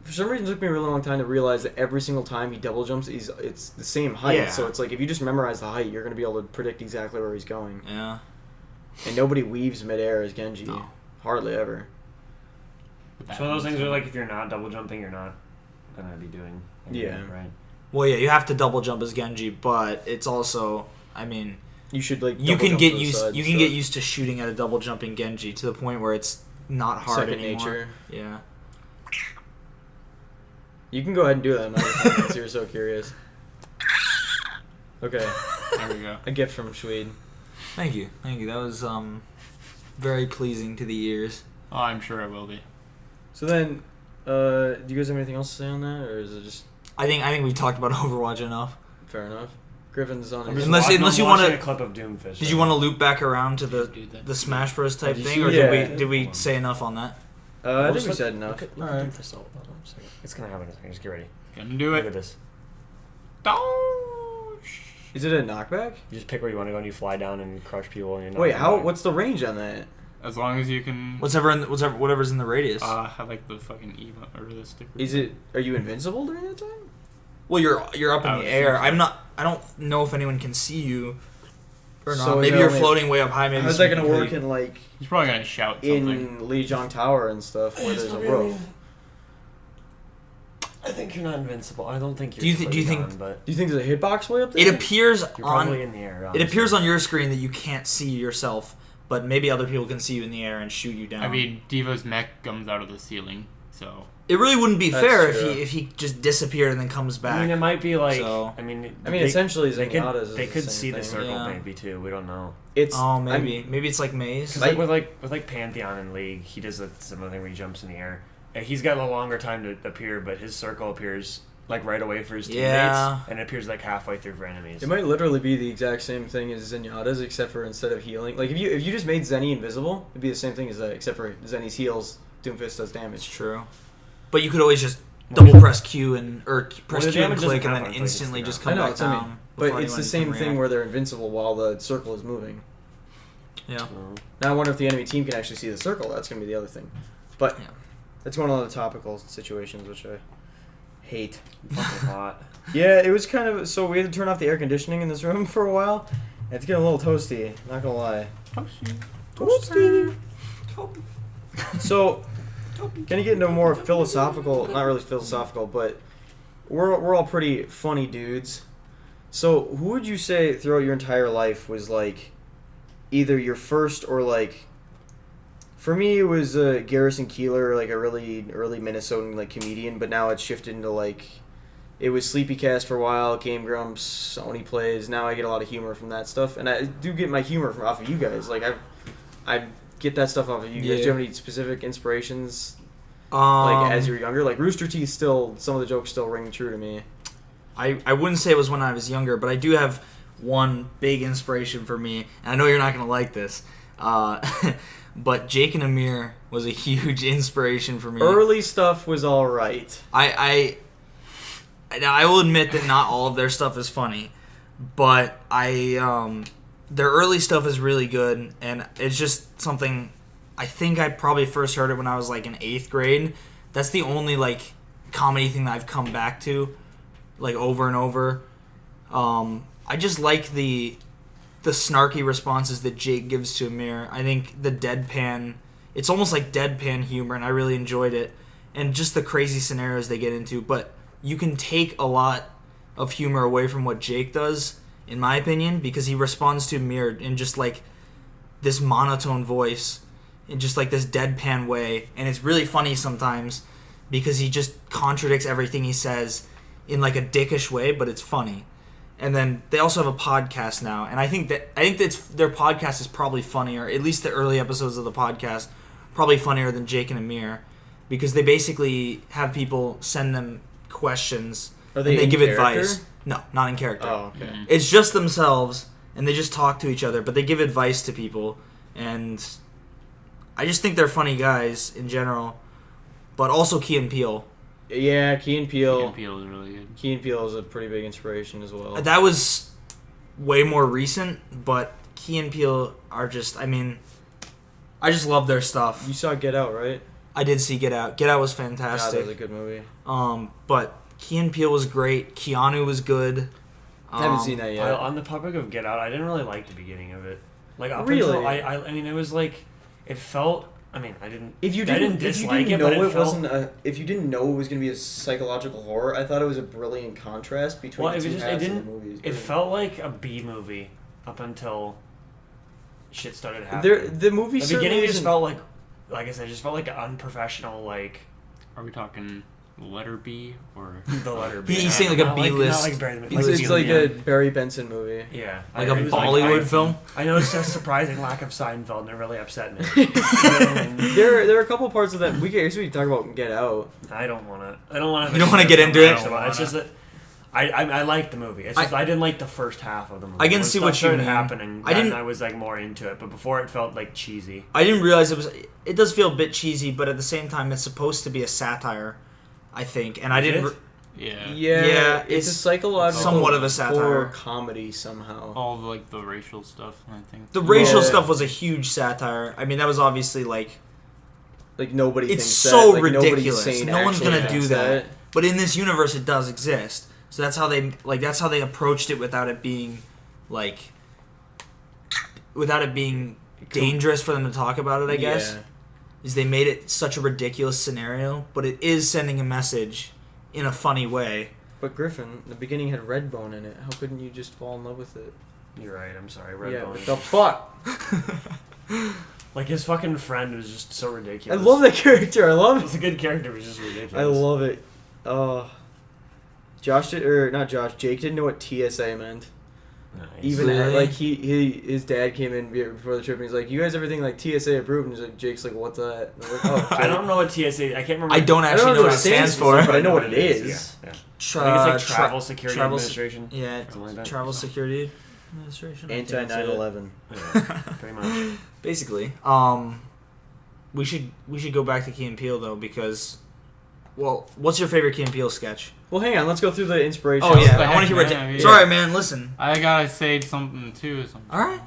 for some reason it took me a really long time to realize that every single time he double jumps, it's the same height. Yeah. So it's like if you just memorize the height, you're gonna be able to predict exactly where he's going. Yeah. And nobody weaves midair as Genji. No. Hardly ever. So those things are like if you're not double jumping, you're not gonna be doing anything, Yeah. right? Well, yeah, you have to double jump as Genji, but it's also, I mean, You should like. you double can jump get to the used side you and can stuff. get used to shooting at a double jumping Genji to the point where it's not hard Second anymore. nature. Yeah. You can go ahead and do that. In other comments, you're so curious. Okay, There we go. a gift from Swede. Thank you. That was very pleasing to the ears. Oh, I'm sure it will be. So then, do you guys have anything else to say on that, or is it just I think we talked about Overwatch enough. fair enough? Griffin's on I'm his. just Unless- watching, unless I'm you wanna- watching a clip of Doomfist. Did you want to loop back around to Dude, the that's- Smash Bros type Did you thing, or see- did yeah. we say enough on that? I think we said enough. Look at Alright. Doomfist. Hold on a second. It's gonna happen in a second. Just get ready. Gonna do Look it. at this. Is it a knockback? You just pick where you want to go and you fly down and crush people. And you're Wait, not how? going. What's the range on that? As long as you can. Whatever's in the radius. I like the fucking emote or the sticker. Is it? Are you invincible during that time? Well, you're up in I the would air. think so. I don't know if anyone can see you or not. So Maybe is you're that only- floating way up high. Maybe How's that gonna something work pretty- in like He's probably gonna shout something. in Lijiang Tower and stuff where there's a roof? I think you're not invincible. I don't think you're. Do you think- completely gone, but Do you think there's a hitbox way up there? It appears you're probably on in the air. it honestly. appears on your screen that you can't see yourself, but maybe other people can see you in the air and shoot you down. I mean, Diva's mech comes out of the ceiling, so it really wouldn't be That's fair true. if he just disappeared and then comes back. I mean, it might be like. So- I mean, essentially, they Zenyatta's could is they the could same see the thing. circle Yeah. maybe too. We don't know. It's Oh, maybe it's like Maze. Because with Pantheon in League, he does a similar thing where he jumps in the air. And he's got a longer time to appear, but his circle appears like right away for his teammates, Yeah. and it appears like halfway through for enemies. It might literally be the exact same thing as Zenyatta's, except for instead of healing, like if you just made Zenny invisible, it'd be the same thing as that, except for Zenny's heals, Doomfist does It's damage. true, but you could always just double press Q or press the Q and damage doesn't click and then happen until you instantly hit just the come I know, back that's what I down. mean. before But it's anyone the same can thing react. where they're invincible while the circle is moving. Yeah. Now I wonder if the enemy team can actually see the circle. That's going to be the other thing. But Yeah. that's one of the topical situations, which I hate. Fucking hot. Yeah, it was kind of... So we had to turn off the air conditioning in this room for a while. It's getting a little toasty, not going to lie. Toasty! So, gonna get into more philosophical... Not really philosophical, but we're all pretty funny dudes. So, who would you say throughout your entire life was, like, either your first or, like... For me, it was Garrison Keillor, like a really early Minnesotan like comedian, but now it's shifted into like it was Sleepycast for a while, Game Grumps, Sony Plays. Now I get a lot of humor from that stuff, and I do get my humor from off of you guys. Like I get that stuff off of you guys. Do you have any specific inspirations? Like as you were younger, like Rooster Teeth, still some of the jokes still ring true to me. I wouldn't say it was when I was younger, but I do have one big inspiration for me, and I know you're not gonna like this. But Jake and Amir was a huge inspiration for me. Early stuff was all right. I will admit that not all of their stuff is funny, but their early stuff is really good, and it's just something. I think I probably first heard it when I was like in 8th grade. That's the only like comedy thing that I've come back to, like over and over. I just like the snarky responses that Jake gives to Amir. I think the deadpan, it's almost like deadpan humor, and I really enjoyed it. And just the crazy scenarios they get into. But you can take a lot of humor away from what Jake does, in my opinion, because he responds to Amir in just like this monotone voice, in just like this deadpan way. And it's really funny sometimes because he just contradicts everything he says in like a dickish way, but it's funny. And then they also have a podcast now, and I think that their podcast is probably funnier, at least the early episodes of the podcast, probably funnier than Jake and Amir, because they basically have people send them questions Are and they they in give character? advice. No, not in character. Oh, okay. It's just themselves, and they just talk to each other, but they give advice to people, and I just think they're funny guys in general, but also Key and Peele. Yeah, Key and Peele. Peel is really good. Key and Peele is a pretty big inspiration as well. That was way more recent, but Key and Peele are just, I mean, I just love their stuff. You saw Get Out, right? I did see Get Out. Get Out was God, fantastic. that was a good movie. But Key and Peele was great. Keanu was good. I haven't seen that yet. On the topic of Get Out, I didn't really like the beginning of it. Like up Really? until I mean, it was like it felt. I mean, I didn't. If you I didn't, dislike know but it felt, wasn't a, if you didn't know it was going to be a psychological horror, I thought it was a brilliant contrast between Well, the it two was just halves it of the didn't. movies. It felt like a B movie up until shit started happening. The movie The certainly beginning just isn't- felt like I said, just felt like unprofessional. Like Are we talking letter B or the letter B. He's saying like a Not B-list. Not like Barry the It's, Like, it's like yeah. a Barry Benson movie. Yeah, Like it a was Bollywood film? I noticed a surprising lack of Seinfeld, and it really upset me. And There are a couple parts of that. I guess we can talk about Get Out. I don't want to. I don't want to. You don't wanna get into it? It's just that I liked the movie. It's just I didn't like the first half of the movie. I can When see stuff what you started mean. happening. I didn't- I was like more into it, but before it felt like cheesy. I didn't realize it was. It does feel a bit cheesy, but at the same time, it's supposed to be a satire, I think. And I didn't. Is it? yeah, Yeah, it's it's a psychological somewhat of a satire. horror comedy somehow. all the, like the racial stuff. I think The racial Yeah. stuff was a huge satire. I mean, that was obviously like. Like nobody It's thinks so that. Like, nobody's ridiculous. sane No one's actually gonna do thinks that. But in this universe, it does exist. So that's how they approached it without it being, like, without it being dangerous for them to talk about it. I guess Yeah. is they made it such a ridiculous scenario, but it is sending a message in a funny way. But Griffin, the beginning had Redbone in it. How couldn't you just fall in love with it? You're right. I'm sorry. Yeah, Redbone. what the fuck? Like his fucking friend was just so I ridiculous. love that character. I love It's it. a good character, but it's just ridiculous. I love it. Josh did, or not Josh. Jake didn't know what TSA meant. Nice. Even Really? like his dad came in before the trip and he's like, "You guys everything like TSA approved?" And he's like, Jake's like, "What's that?" And I'm like, "Oh, I don't know what TSA. I can't remember. I don't I actually don't know what it stands for. but I know what it is. Yeah. Tra- I think it's like tra- Travel Security travel se- Administration. Yeah, Something like that. Travel Security Administration. I think Anti that's it. 9/11. Yeah, pretty much. Basically, we should go back to Key and Peele though because, well, what's your favorite Key and Peele sketch? Well, hang on. Let's go through the inspiration. Oh yeah, the I want to heck, hear what. man, yeah. Sorry, man. Listen. I gotta say something too. All right.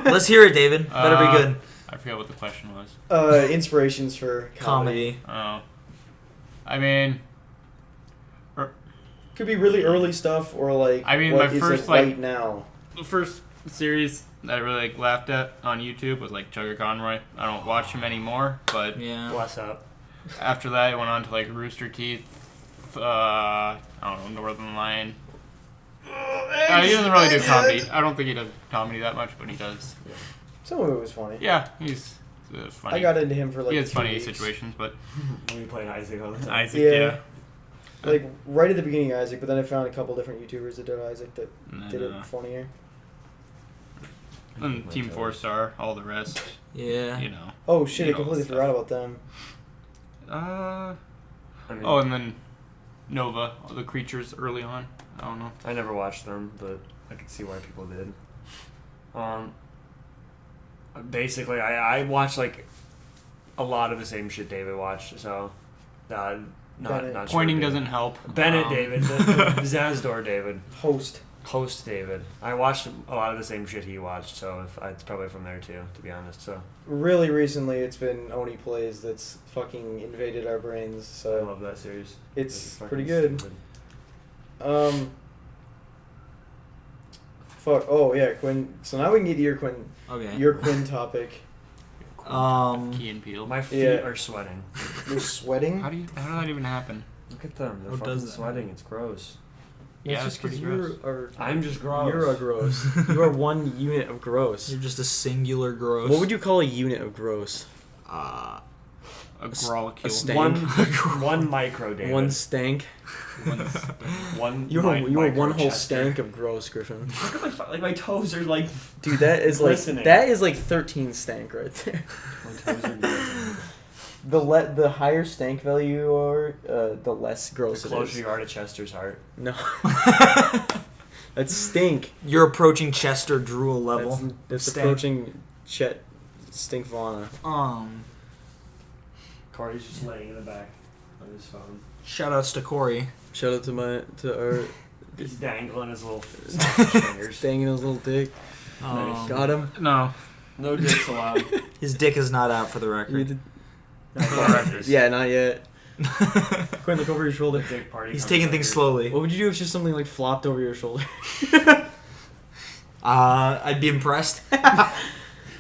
Let's hear it, David. Better be good. I forget what the question was. Inspirations for comedy. Comedy. Oh, I mean, Could be really early stuff or like. I mean, what my is first, it like- right now. the first series that I really like, laughed at on YouTube was like Chugger Conroy. I don't watch him anymore, but Yeah. Bless up. after that, I went on to like Rooster Teeth. I don't know, Northern Lion. He doesn't really do comedy. I don't think he does comedy that much, but he does. Some of it was funny. Yeah, he's funny. I got into him for like. he has 2 funny weeks. situations, but We played Isaac all the time. Isaac, Yeah. yeah. Like right at the beginning of Isaac, but then I found a couple different YouTubers that did Isaac that did And, it funnier. and Team 4-Star, all the rest, Yeah. you know. Oh shit! You I know, completely stuff. forgot about them. I mean, Oh, and then Nova, all the creatures early on. I don't know. I never watched them, but I could see why people did. Basically, I watched like a lot of the same shit David watched, so not Bennett. not Pointing sure doesn't help. Bennett David, the Zazdor David, Host. host David. I watched a lot of the same shit he watched, so it's probably from there too, to be honest. So Really recently, it's been Oni Plays that's fucking invaded our brains. I So love that series. it's fucking pretty good. stupid. Fuck. Oh yeah, Quinn. So now we can get to Okay. your Quinn topic. Key and Peele. My feet Yeah. are sweating. You're sweating. How did that even happen? Look at them. They're What fucking does that sweating. It's gross. Yeah, It's it's just 'cause pretty you gross. are. I'm just gross. You're a gross. You are one unit of gross. You're just a singular gross. What would you call a unit of gross? A a Grollicule. stank. One micro, David. One stank. One. You were micro one whole Chester. stank of gross, Griffin. Look at my toes are like. Dude, that is Glistening. like 13 stank right there. My toes are glistening. The higher stank value you are, the less gross The it closer is. you are to Chester's heart. No. That's stink. You're approaching Chester drool level. That's Stank. approaching Chet Stinkvana. Corey's just laying in the back on his phone. Shout outs to Corey. Shout out to our He's dangling his little sausage fingers. staying in his little dick. Um, Got him. No. No dicks allowed. His dick is not out for the You record. did- Directors. Yeah, not yet. Quinn, look over your shoulder. Big party He's comes taking over. things slowly. What would you do if just something like flopped over your shoulder? I'd be impressed.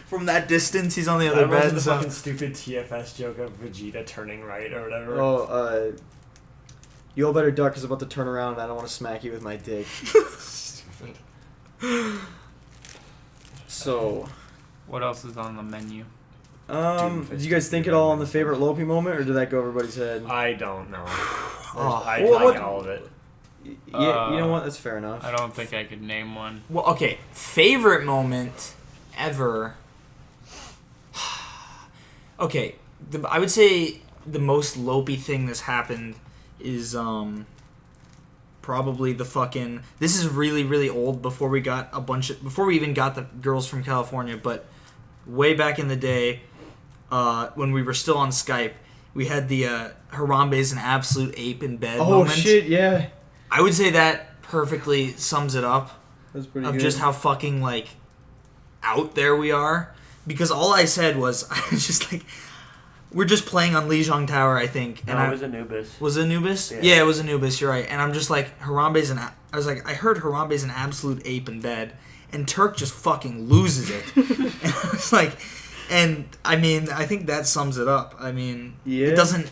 From that distance, he's on the other That wasn't bed. the So. fucking stupid TFS joke of Vegeta turning right or whatever. Oh, you all better duck because I'm about to turn around and I don't want to smack you with my dick. Stupid. So, What else is on the menu? did you guys think it all on the favorite Lopey moment, or did that go over everybody's head? I don't know. Oh. I Well, like what- all of it. Yeah, you know what? That's fair enough. I don't think I could name one. Well, okay. Favorite moment ever. Okay, I would say the most Lopey thing that's happened is probably the fucking. This is really really old. Before we even got the girls from California, but way back in the day, when we were still on Skype, we had the Harambe's an absolute ape in bed Oh moment. shit! Yeah, I would say that perfectly sums it up. that's pretty Of good. just how fucking like out there we are, because all I said was I was just like, we're just playing on Lijiang Tower, I think, and No, I it was Anubis. was it Anubis. Yeah. Yeah, it was Anubis. You're right, and I'm just like I was like, I heard Harambe's an absolute ape in bed, and Turk just fucking loses it, and I was like, and I mean, I think that sums it up. I mean, Yeah. it doesn't.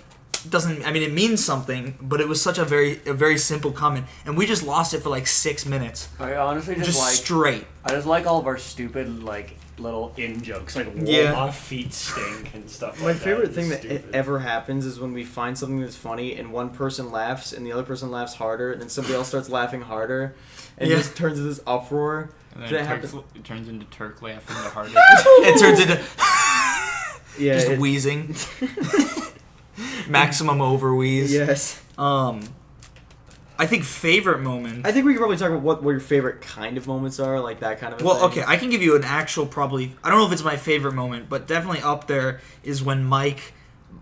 I mean, it means something, but it was such a very simple comment, and we just lost it for like 6 minutes, I honestly just straight. I just like all of our stupid like little in jokes, like Yeah. my feet stink and stuff. My like that. favorite It's thing that stupid. ever happens is when we find something that's funny and one person laughs and the other person laughs harder and then somebody else starts laughing harder and Yeah. it just turns into this uproar. And That then happens- it turns into Turk laughing the hardest. It turns into Yeah, just it- wheezing, maximum overwheeze. Yes. I think favorite moment. I think we could probably talk about what your favorite kind of moments are, like that kind of a Well, thing. okay, I can give you an actual probably. I don't know if it's my favorite moment, but definitely up there is when Mike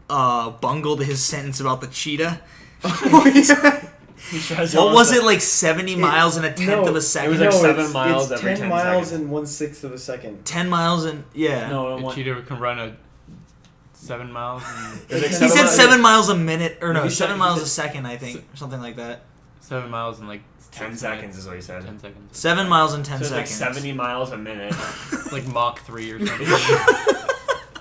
bungled his sentence about the cheetah. He tries to What was almost- it, like 70 miles in a tenth no, of a it second? was like No, 7 it's- miles it's every 10 10 miles seconds. in 1/6 of a second. 10 miles in yeah. No, The one. cheetah can run a 7 miles and It was like He He said miles- 7 miles a minute, or no, He said- 7 he miles said- a second, I think, or something like that. 7 miles in like 10 6 seconds minutes. is what he said. 10 seconds. 7 miles in 10 So it's like seconds. 70 miles a minute. Like Mach 3 or something.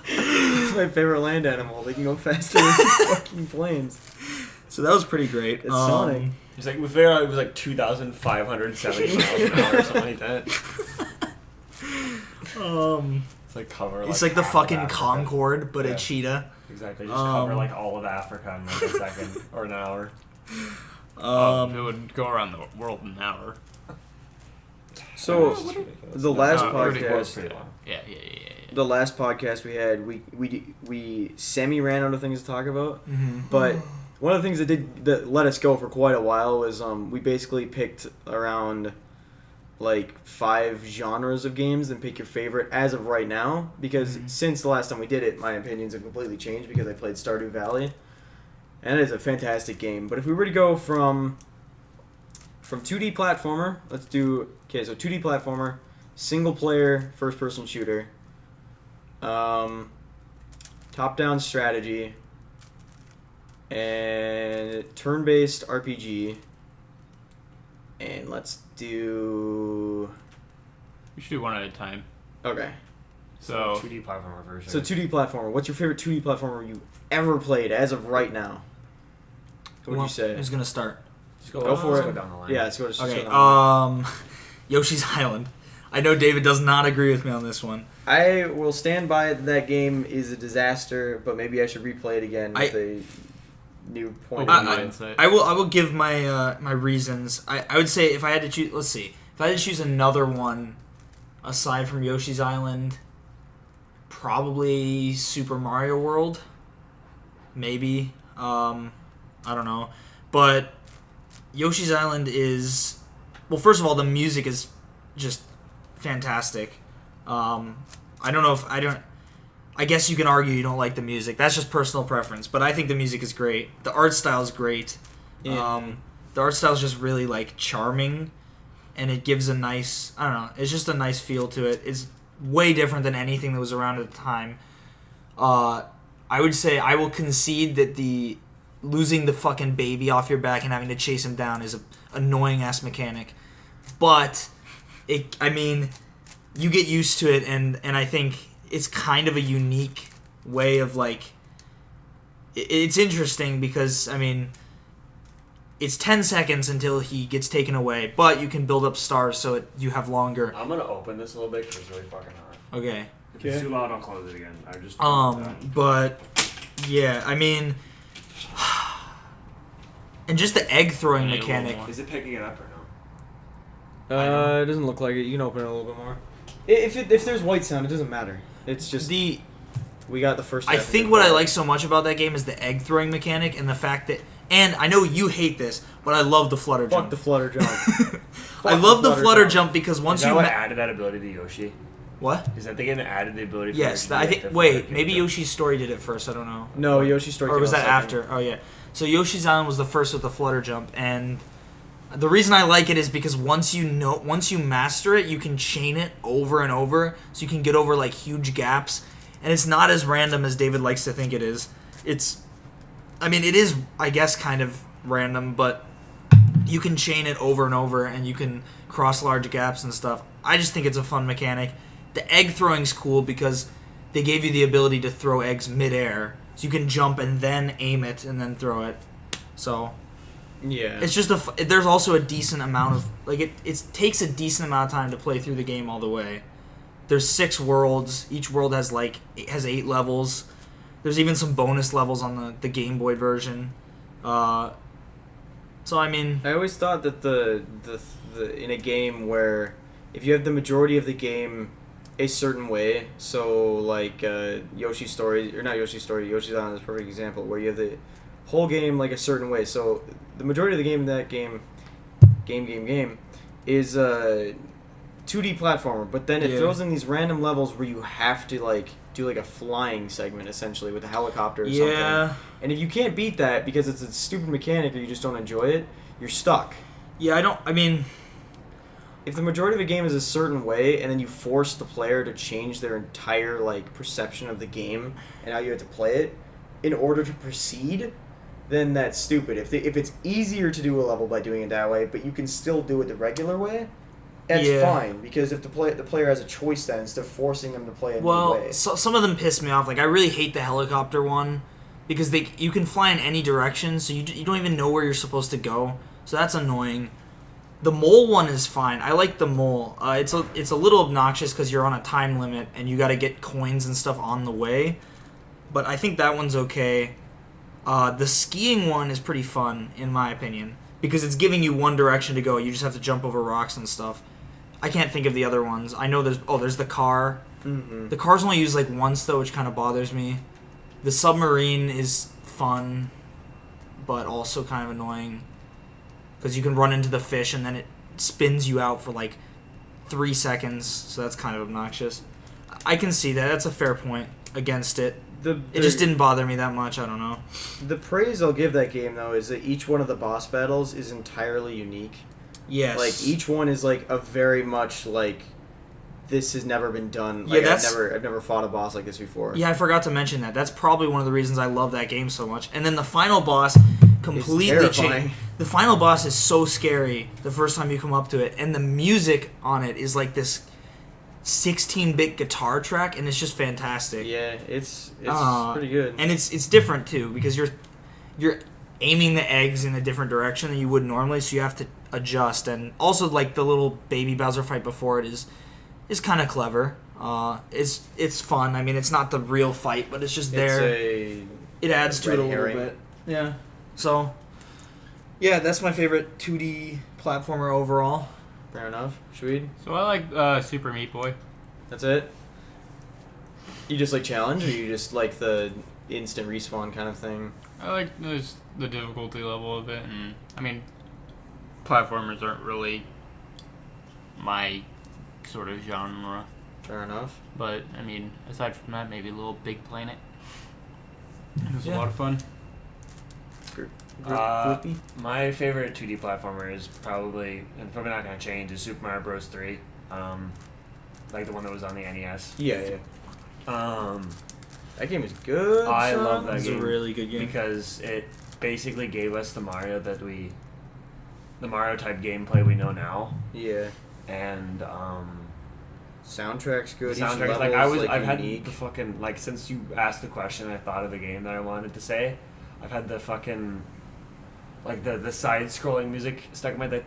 It's my favorite land animal. They can go faster than fucking planes. So that was pretty great. It's Sonic. It's like we figured out it was like 2,570 miles an hour or something like that. It's like cover. It's like the half of fucking Africa. Concorde, but Yeah. a cheetah. Exactly. Just cover Um, like all of Africa in like a second or an hour. It would go around the world in an hour. So, It's just ridiculous. the last No, already It was podcast, pretty long. Yeah. the last podcast we had, we semi ran out of things to talk about. But one of the things that let us go for quite a while was we basically picked around like 5 genres of games and pick your favorite as of right now, because since the last time we did it, my opinions have completely changed because I played Stardew Valley, and it is a fantastic game. But if we were to go from 2D platformer, let's do so 2D platformer, single player first person shooter, top down strategy, and turn-based RPG, and let's do We should do one at a time. okay. So 2D platformer version. So 2D platformer. What's your favorite 2D platformer you ever played as of right now? What would you say? Who's gonna start? Just Go for let's it. Go down the line. Yeah, let's go to Okay. go down. Yoshi's Island. I know David does not agree with me on this one. I will stand by that game is a disaster, but maybe I should replay it again with a new point Open of view. mindset. I will give my my reasons. I would say if I had to choose, let's see, if I had to choose another one aside from Yoshi's Island, probably Super Mario World. Maybe. I don't know, but Yoshi's Island is, well, first of all, the music is just fantastic. I don't know if I guess you can argue you don't like the music. That's just personal preference, but I think the music is great. The art style is great. Yeah. The art style is just really like charming, and it gives a nice, I don't know, it's just a nice feel to it. It's way different than anything that was around at the time. I would say I will concede that the losing the fucking baby off your back and having to chase him down is a annoying ass mechanic. But I mean, you get used to it, and I think it's kind of a unique way of like. It's interesting because I mean, it's 10 seconds until he gets taken away, but you can build up stars so you have longer. I'm gonna open this a little bit because it's really fucking hot. Okay. If it's too loud, I'll close it again. I just But yeah, I mean, and just the egg throwing mechanic. Is it picking it up or no? It doesn't look like it. You can open it a little bit more. If there's white sound, it doesn't matter. It's just we got the first. I think what I like so much about that game is the egg throwing mechanic and the fact that. And I know you hate this, but I love the flutter jump. Fuck the flutter jump. I love the flutter jump because once Is that you what added that ability to Yoshi? What? Is that the game that added the ability? For Yes, Yoshi I to think. get the Wait, flutter maybe jump? Yoshi's Story did it first. I don't know. No, Yoshi's Story. Or was came that out second. after? Oh yeah. So Yoshi's Island was the first with the flutter jump, and the reason I like it is because once you master it, you can chain it over and over, so you can get over like huge gaps, and it's not as random as David likes to think it is. I mean, it is, I guess, kind of random, but you can chain it over and over, and you can cross large gaps and stuff. I just think it's a fun mechanic. The egg throwing's cool because they gave you the ability to throw eggs midair, so you can jump and then aim it and then throw it. So yeah, it's just there's also a decent amount of like it takes a decent amount of time to play through the game all the way. There's 6 worlds. Each world has 8 levels. There's even some bonus levels on the Game Boy version. So I mean, I always thought that the in a game where if you have the majority of the game a certain way, so like Yoshi's Story, or not Yoshi's Story, Yoshi's Island is a perfect example, where you have the whole game like a certain way. So the majority of the game in that game is a 2D platformer, but then it throws in these random levels where you have to like do like a flying segment essentially with a helicopter or something. And if you can't beat that because it's a stupid mechanic or you just don't enjoy it, you're stuck. I mean, if the majority of the game is a certain way and then you force the player to change their entire like perception of the game and how you have to play it in order to proceed, then that's stupid. If it's easier to do a level by doing it that way, but you can still do it the regular way, that's fine, because if the player has a choice then instead of forcing them to play a new way. So some of them piss me off. Like I really hate the helicopter one because you can fly in any direction, so you don't even know where you're supposed to go. So that's annoying. The mole one is fine. I like the mole. It's a little obnoxious because you're on a time limit and you got to get coins and stuff on the way. But I think that one's okay. The skiing one is pretty fun in my opinion because it's giving you one direction to go. You just have to jump over rocks and stuff. I can't think of the other ones. I know there's the car. Mm-hmm. The car's only used like once though, which kind of bothers me. The submarine is fun, but also kind of annoying because you can run into the fish and then it spins you out for like 3 seconds, so that's kind of obnoxious. I can see that. That's a fair point against it. It just didn't bother me that much. I don't know. The praise I'll give that game though is that each one of the boss battles is entirely unique. Yes. Like each one is like a very much like this has never been done. Yeah, Like I've never fought a boss like this before. Yeah, I forgot to mention that. That's probably one of the reasons I love that game so much. And then the final boss completely changed. The final boss is so scary the first time you come up to it, and the music on it is like this 16-bit guitar track, and it's just fantastic. Yeah, it's pretty good. And it's different too because you're aiming the eggs in a different direction than you would normally, so you have to adjust. And also like the little baby Bowser fight before it is kind of clever. It's fun. I mean, it's not the real fight, but it's just there. It adds to it a little bit. Yeah. So, yeah, that's my favorite 2D platformer overall. Fair enough. Shweed? So I like Super Meat Boy. That's it? You just like challenge, or you just like the instant respawn kind of thing? I like the difficulty level of it, and I mean, platformers aren't really my sort of genre. Fair enough. But I mean, aside from that, maybe a little Big Planet. It was a lot of fun. My favorite 2D platformer is probably not going to change, is Super Mario Bros. 3. Like the one that was on the NES. Yeah. That game is good. I son. love that It's a game really good game. because it basically gave us the Mario type gameplay we know now, Yeah. and Soundtrack's good. the Each soundtrack. level is, I've had unique. the fucking since you asked the question, I thought of the game that I wanted to say. I've had the fucking the side scrolling music stuck in my head.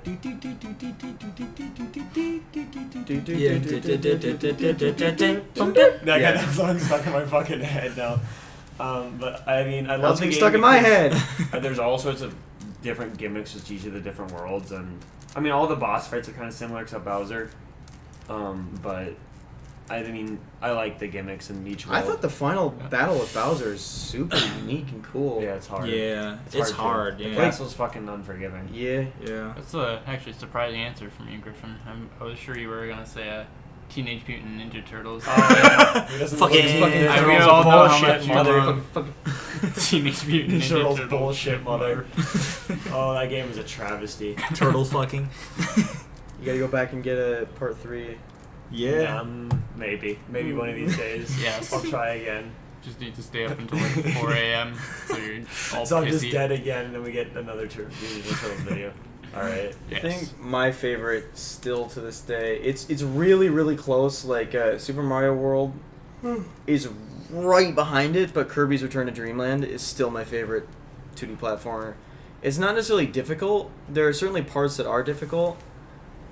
That song's stuck in my fucking head now. But I mean, I love the game stuck in my head. There's all sorts of different gimmicks with each of the different worlds, and I mean, all the boss fights are kind of similar except Bowser. But I mean, I like the gimmicks in each world. I thought the final battle with Bowser is super unique and cool. Yeah, it's hard. Yeah, it's hard. The Yeah. castle's fucking unforgiving. Yeah. Yeah. That's actually a surprising answer from you, Griffin. I was sure you were gonna say Teenage Mutant Ninja Turtles. Oh yeah. He doesn't look Fucking- like I we all know how bullshit much you mother. love Teenage Mutant Ninja Turtles Turtles. bullshit mother. Oh, that game was a travesty. Turtle fucking. You gotta go back and get a part 3. Yeah. Maybe one of these days. Yes. I'll try again. Just need to stay up until like 4 a.m. So you're all So I'm just pissy. dead again, and then we get another Turtles video. All right. I Yes. think my favorite still to this day, it's really, really close. Like Super Mario World is right behind it, but Kirby's Return to Dreamland is still my favorite 2D platformer. It's not necessarily difficult. There are certainly parts that are difficult,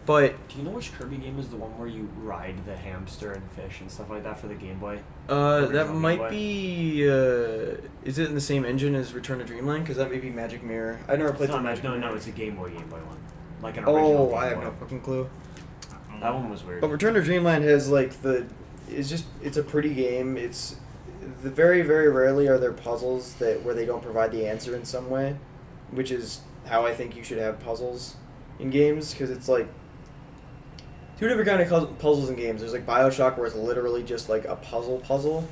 but Do you know which Kirby game is the one where you ride the hamster and fish and stuff like that for the Game Boy? that Original might Game Boy? be. Is it in the same engine as Return to Dreamland? Because that may be Magic Mirror. I never played It's the not Magic no, Mirror. it's a Game Boy one. Like an original Oh, Game I have Boy. no fucking clue. That one was weird. But Return to Dreamland has it's a pretty game. Very, very rarely are there puzzles where they don't provide the answer in some way, which is how I think you should have puzzles in games, because it's like two different kind of puzzles in games. There's like BioShock, where it's literally just like a puzzle,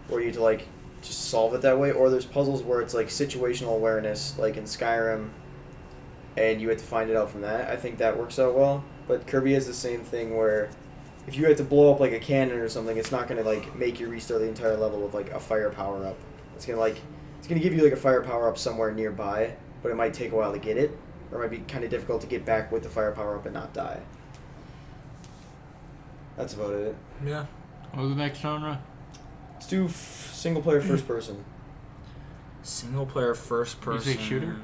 where you have to like just solve it that way, or there's puzzles where it's like situational awareness, like in Skyrim, and you have to find it out from that. I think that works out well. But Kirby has the same thing where if you have to blow up like a cannon or something, it's not gonna like make you restart the entire level with like a fire power up. It's gonna give you like a fire power up somewhere nearby, but it might take a while to get it, or it might be kind of difficult to get back with the fire power up and not die. That's about it. Yeah. What was the next genre? Let's do single player first person. Single player first You person. say shooter?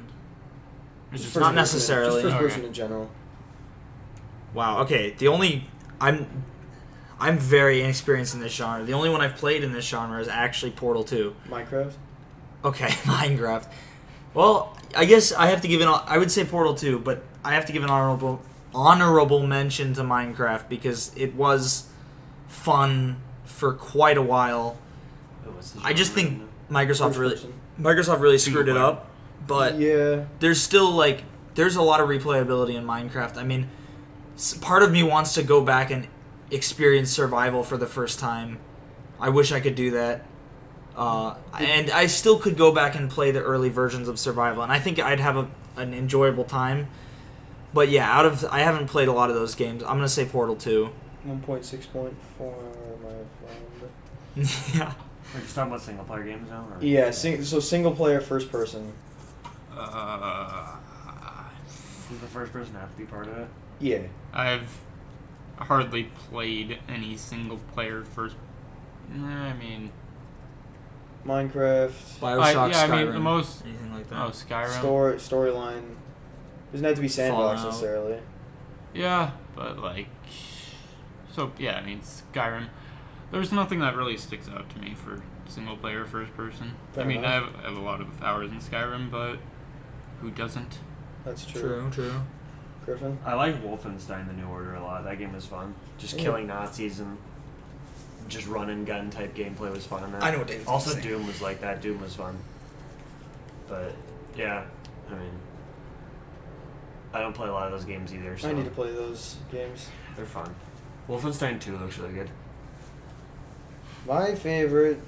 Or just First Not person, necessarily. Just first Okay. person in general. Wow. Okay. I'm very inexperienced in this genre. The only one I've played in this genre is actually Portal 2. Minecraft. Okay, Minecraft. Well, I guess I have to give I would say Portal 2, but I have to give an honorable mention to Minecraft because it was fun for quite a while. I just think Microsoft First really person. screwed it up, but Yeah. there's still there's a lot of replayability in Minecraft. I mean, part of me wants to go back and experience survival for the first time. I wish I could do that. And I still could go back and play the early versions of survival, and I think I'd have an enjoyable time. But yeah, I haven't played a lot of those games. I'm gonna say Portal 2. 1.6.4 my friend. Yeah. We're just talking about single player games now? Or? Yeah, so single player first person. Does the first person have to be part of it? Yeah. I've hardly played any single player first. I mean, Minecraft. Bioshock, yeah, Skyrim, I mean the most. anything like that. Oh, Skyrim. Storyline. Doesn't have to be sandbox Fallout. necessarily. Yeah, but so yeah, I mean Skyrim. There's nothing that really sticks out to me for single player first person. Fair I mean, I enough. have a lot of hours in Skyrim, but who doesn't? That's true. True. Griffin. I like Wolfenstein: The New Order a lot. That game was fun. Just Yeah. killing Nazis and just run and gun type gameplay was fun in that. I know what David's Also, gonna say. Doom was like that. Doom was fun. But yeah, I mean, I don't play a lot of those games either. So I need to play those games. they're fun. Wolfenstein 2 looks really good. My favorite.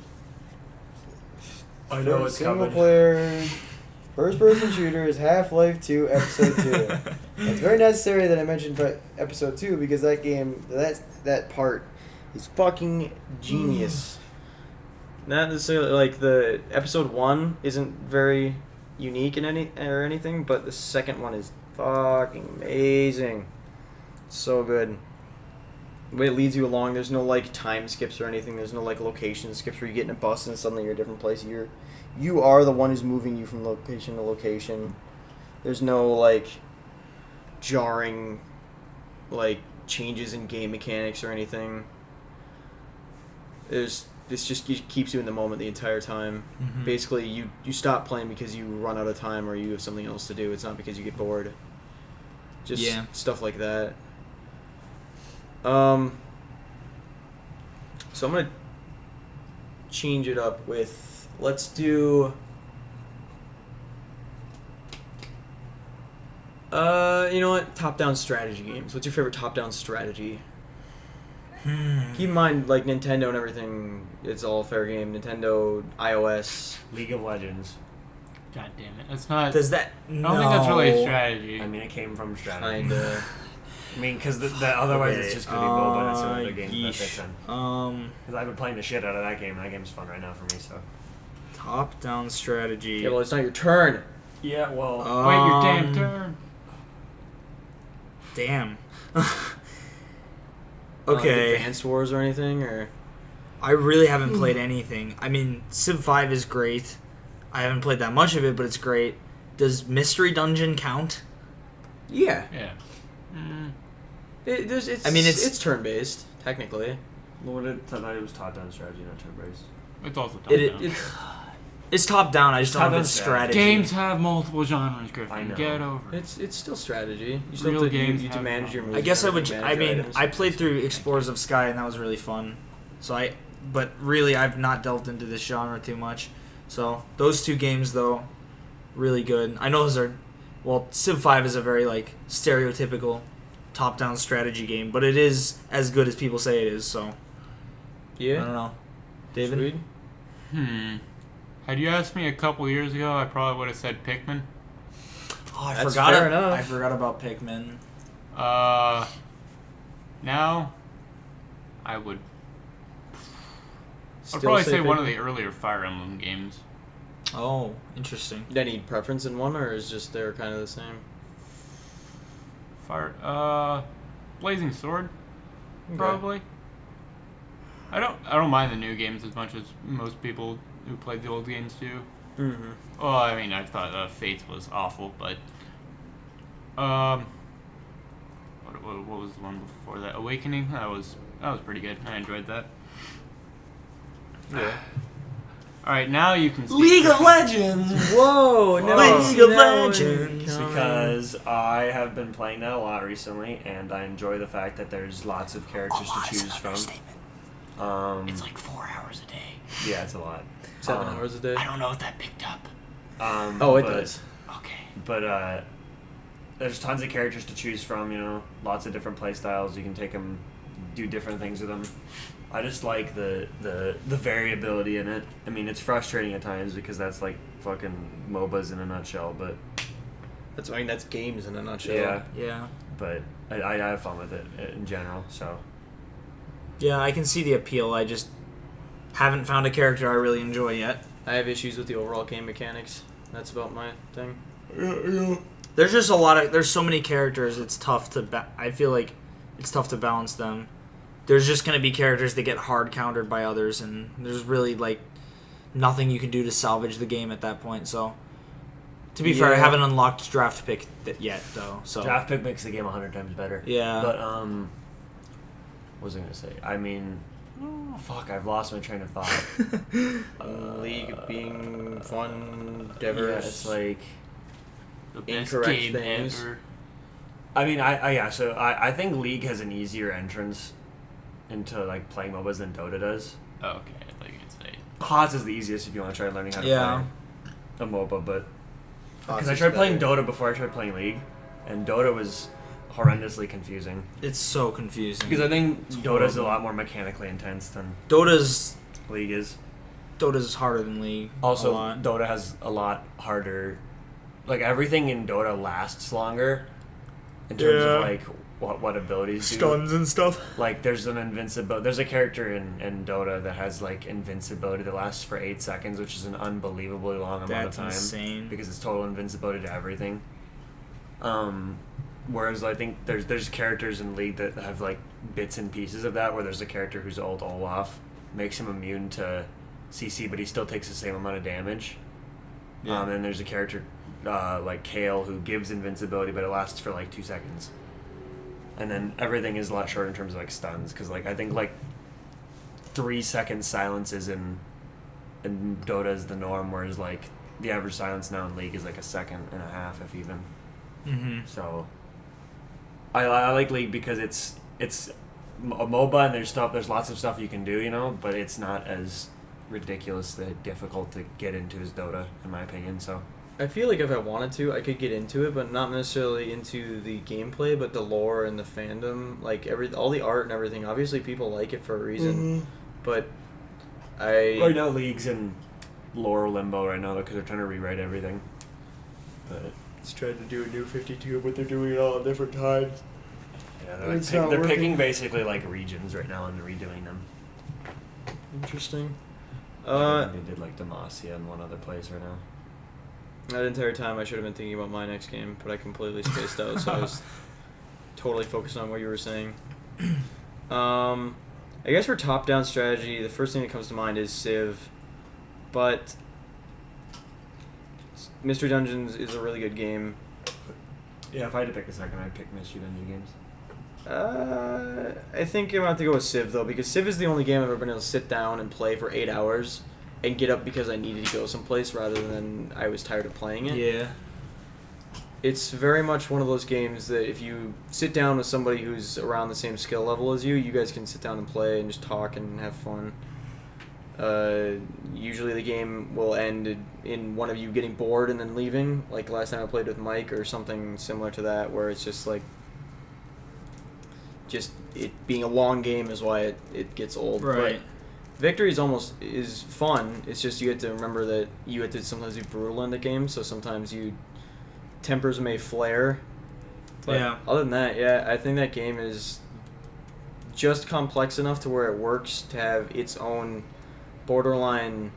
I know it's single coming. player first person shooter is Half-Life 2 Episode 2. It's very necessary that I mentioned Episode 2 because that game, that part is fucking genius. Not necessarily like the episode 1 isn't very unique in anything, but the second one is fucking amazing. So good. The way it leads you along, there's no like time skips or anything. There's no like location skips where you get in a bus and suddenly you're a different place. You are the one who's moving you from location to location. There's no like jarring like changes in game mechanics or anything. This just keeps you in the moment the entire time. Mhm. Basically, you stop playing because you run out of time or you have something else to do. It's not because you get bored. Just stuff like that. So I'm gonna change it up with, let's do you know what, top-down strategy games. What's your favorite top-down strategy? Keep in mind, like, Nintendo and everything, it's all fair game. Nintendo, iOS. League of Legends. God damn it. That's not. Does that? I don't think that's really a strategy. I mean, it came from strategy. Kinda. I mean, because otherwise it's just gonna be MOBA. That's another game that yeesh. fits in. Because I've been playing the shit out of that game, and that game's fun right now for me. So. Top-down strategy. Yeah, well, it's not your turn. Yeah. Well. Wait your damn turn. Damn. Like Okay. Advanced Wars or anything, or I really haven't played anything. I mean, Civ 5 is great. I haven't played that much of it, but it's great. Does Mystery Dungeon count? yeah. Yeah. It's turn-based technically. What did tonight? It was top-down strategy, not turn-based. It's also top down. It's top-down. I just don't know if it's Top-down strategy. Games have multiple genres, Griffin. I know. Get over it. It's still strategy. You still Real have to, games you have to have manage your moves. I guess I and would. manage I your mean, items. I played through Explorers of Sky, and that was really fun. But really, I've not delved into this genre too much. So those two games, though, really good. I know those are. Well, Civ 5 is a very like stereotypical top-down strategy game, but it is as good as people say it is. So I Yeah. don't know, David. Sweet. Had you asked me a couple years ago, I probably would have said Pikmin. Oh, I That's forgot. fair enough. I forgot about Pikmin. Now, I would. I'd Still probably say one of Pikmin? the earlier Fire Emblem games. Oh, interesting. Any preference in one, or is just they're kind of the same? Blazing Sword, Okay. probably. I don't mind the new games as much as most people who played the old games do. Mm-hmm. Well, I mean, I thought Fates was awful, but what was the one before that? Awakening. That was pretty good. I enjoyed that. Yeah. All right, now you can speak. League of Legends. Whoa! No. League of No, Legends. come on. Because I have been playing that a lot recently, and I enjoy the fact that there's lots of characters to choose from. It's like 4 hours a day. Yeah, it's a lot. 7 hours a day. I don't know if that picked up. Oh, it does. Okay. But there's tons of characters to choose from. You know, lots of different play styles. You can take them, do different things with them. I just like the variability in it. I mean, it's frustrating at times because that's like fucking MOBAs in a nutshell. But That's games in a nutshell. yeah, Yeah. but I have fun with it in general. So Yeah, I can see the appeal. I just haven't found a character I really enjoy yet. I have issues with the overall game mechanics. That's about my thing. There's just there's so many characters, it's tough to I feel like it's tough to balance them. There's just going to be characters that get hard countered by others, and there's really like nothing you can do to salvage the game at that point. So to be fair, I haven't unlocked draft pick yet though. So draft pick makes the game 100 times better. Yeah. But what was I gonna say? I mean, fuck, I've lost my train of thought. League being fun, Yeah, diverse. it's like. The best Incorrect game things. ever. I mean, I think League has an easier entrance into like playing MOBAs than Dota does. Oh, okay, I thought you could say. HOTS is the easiest if you want to try learning how to Yeah. play a MOBA, but HOTS because I is tried playing better. Dota before I tried playing League, and Dota was horrendously confusing. it's so confusing. Because I think Dota's a lot more mechanically intense than Dota's League is. harder than League. Also, a lot. Dota has a lot harder. Like everything in Dota lasts longer, in terms of Yeah. like what abilities do. Stuns and stuff. Like there's an invincibility. There's a character in Dota that has like invincibility that lasts for 8 seconds, which is an unbelievably long amount of time. That's insane. Because it's total invincibility to everything. Whereas I think there's characters in League that have like bits and pieces of that, where there's a character whose ult Olaf makes him immune to CC, but he still takes the same amount of damage. Yeah. And there's a character like Kale who gives invincibility, but it lasts for like 2 seconds. And then everything is a lot shorter in terms of like stuns, because like I think like 3-second silences in Dota is the norm, whereas like the average silence now in League is like 1.5 seconds, if even. Mm-hmm. So I like League because it's a MOBA and there's lots of stuff you can do, you know, but it's not as ridiculously difficult to get into as Dota, in my opinion. So I feel like if I wanted to, I could get into it, but not necessarily into the gameplay, but the lore and the fandom, like all the art and everything. Obviously, people like it for a reason, but right now League's in lore limbo right now because they're trying to rewrite everything. But it's trying to do a new 52, but they're doing it all at different times. yeah, they're picking basically like regions right now and redoing them. Interesting. They did like Demacia and one other place right now. That entire time, I should have been thinking about my next game, but I completely spaced out, so I was totally focused on what you were saying. I guess for top-down strategy, the first thing that comes to mind is Civ, but Mystery Dungeons is a really good game. Yeah, if I had to pick a second, I'd pick Mystery Dungeon games. I think I'm going to have to go with Civ, though, because Civ is the only game I've ever been able to sit down and play for 8 hours and get up because I needed to go someplace rather than I was tired of playing it. Yeah. It's very much one of those games that if you sit down with somebody who's around the same skill level as you, you guys can sit down and play and just talk and have fun. Usually the game will end in one of you getting bored and then leaving, like last time I played with Mike, or something similar to that, where it's just like, just it being a long game is why it gets old. Right. But victory is fun. It's just you have to remember that you have to sometimes be brutal in the game, so sometimes tempers may flare. But Yeah. other than that, yeah, I think that game is just complex enough to where it works to have its own borderline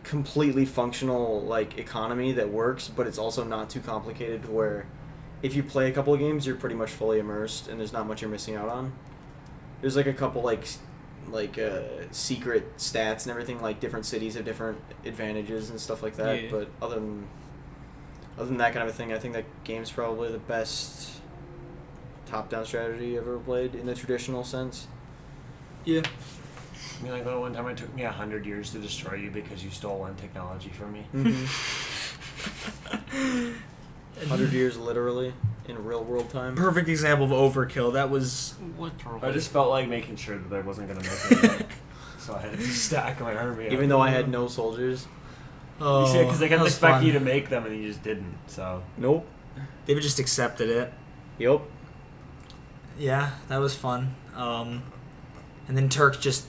completely functional like economy that works, but it's also not too complicated to where if you play a couple of games you're pretty much fully immersed and there's not much you're missing out on. There's like a couple secret stats and everything, like different cities have different advantages and stuff like that, Yeah. but other than that kind of a thing, I think that game's probably the best top-down strategy I've ever played in the traditional sense. Yeah. I mean, like one time it took me 100 years to destroy you because you stole one technology from me. 100 years literally in real world time. Perfect example of overkill. That was I just felt like making sure that I wasn't going to miss anything. So I had to stack my army. Even though I had no soldiers. You see, because they kept that was expecting fun. you to make them and you just didn't. So Nope. They just accepted it. Yep. Yeah, that was fun. And then Turk just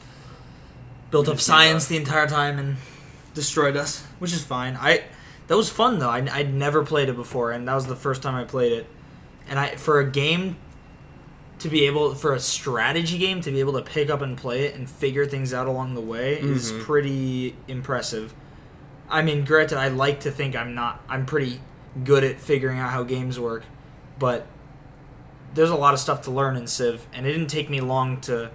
built We up just science gave the entire time and destroyed us, which is fine. That was fun though. I'd never played it before, and that was the first time I played it. And for a strategy game to be able to pick up and play it and figure things out along the way is pretty impressive. I mean, granted, I like to think I'm pretty good at figuring out how games work, but there's a lot of stuff to learn in Civ, and it didn't take me long to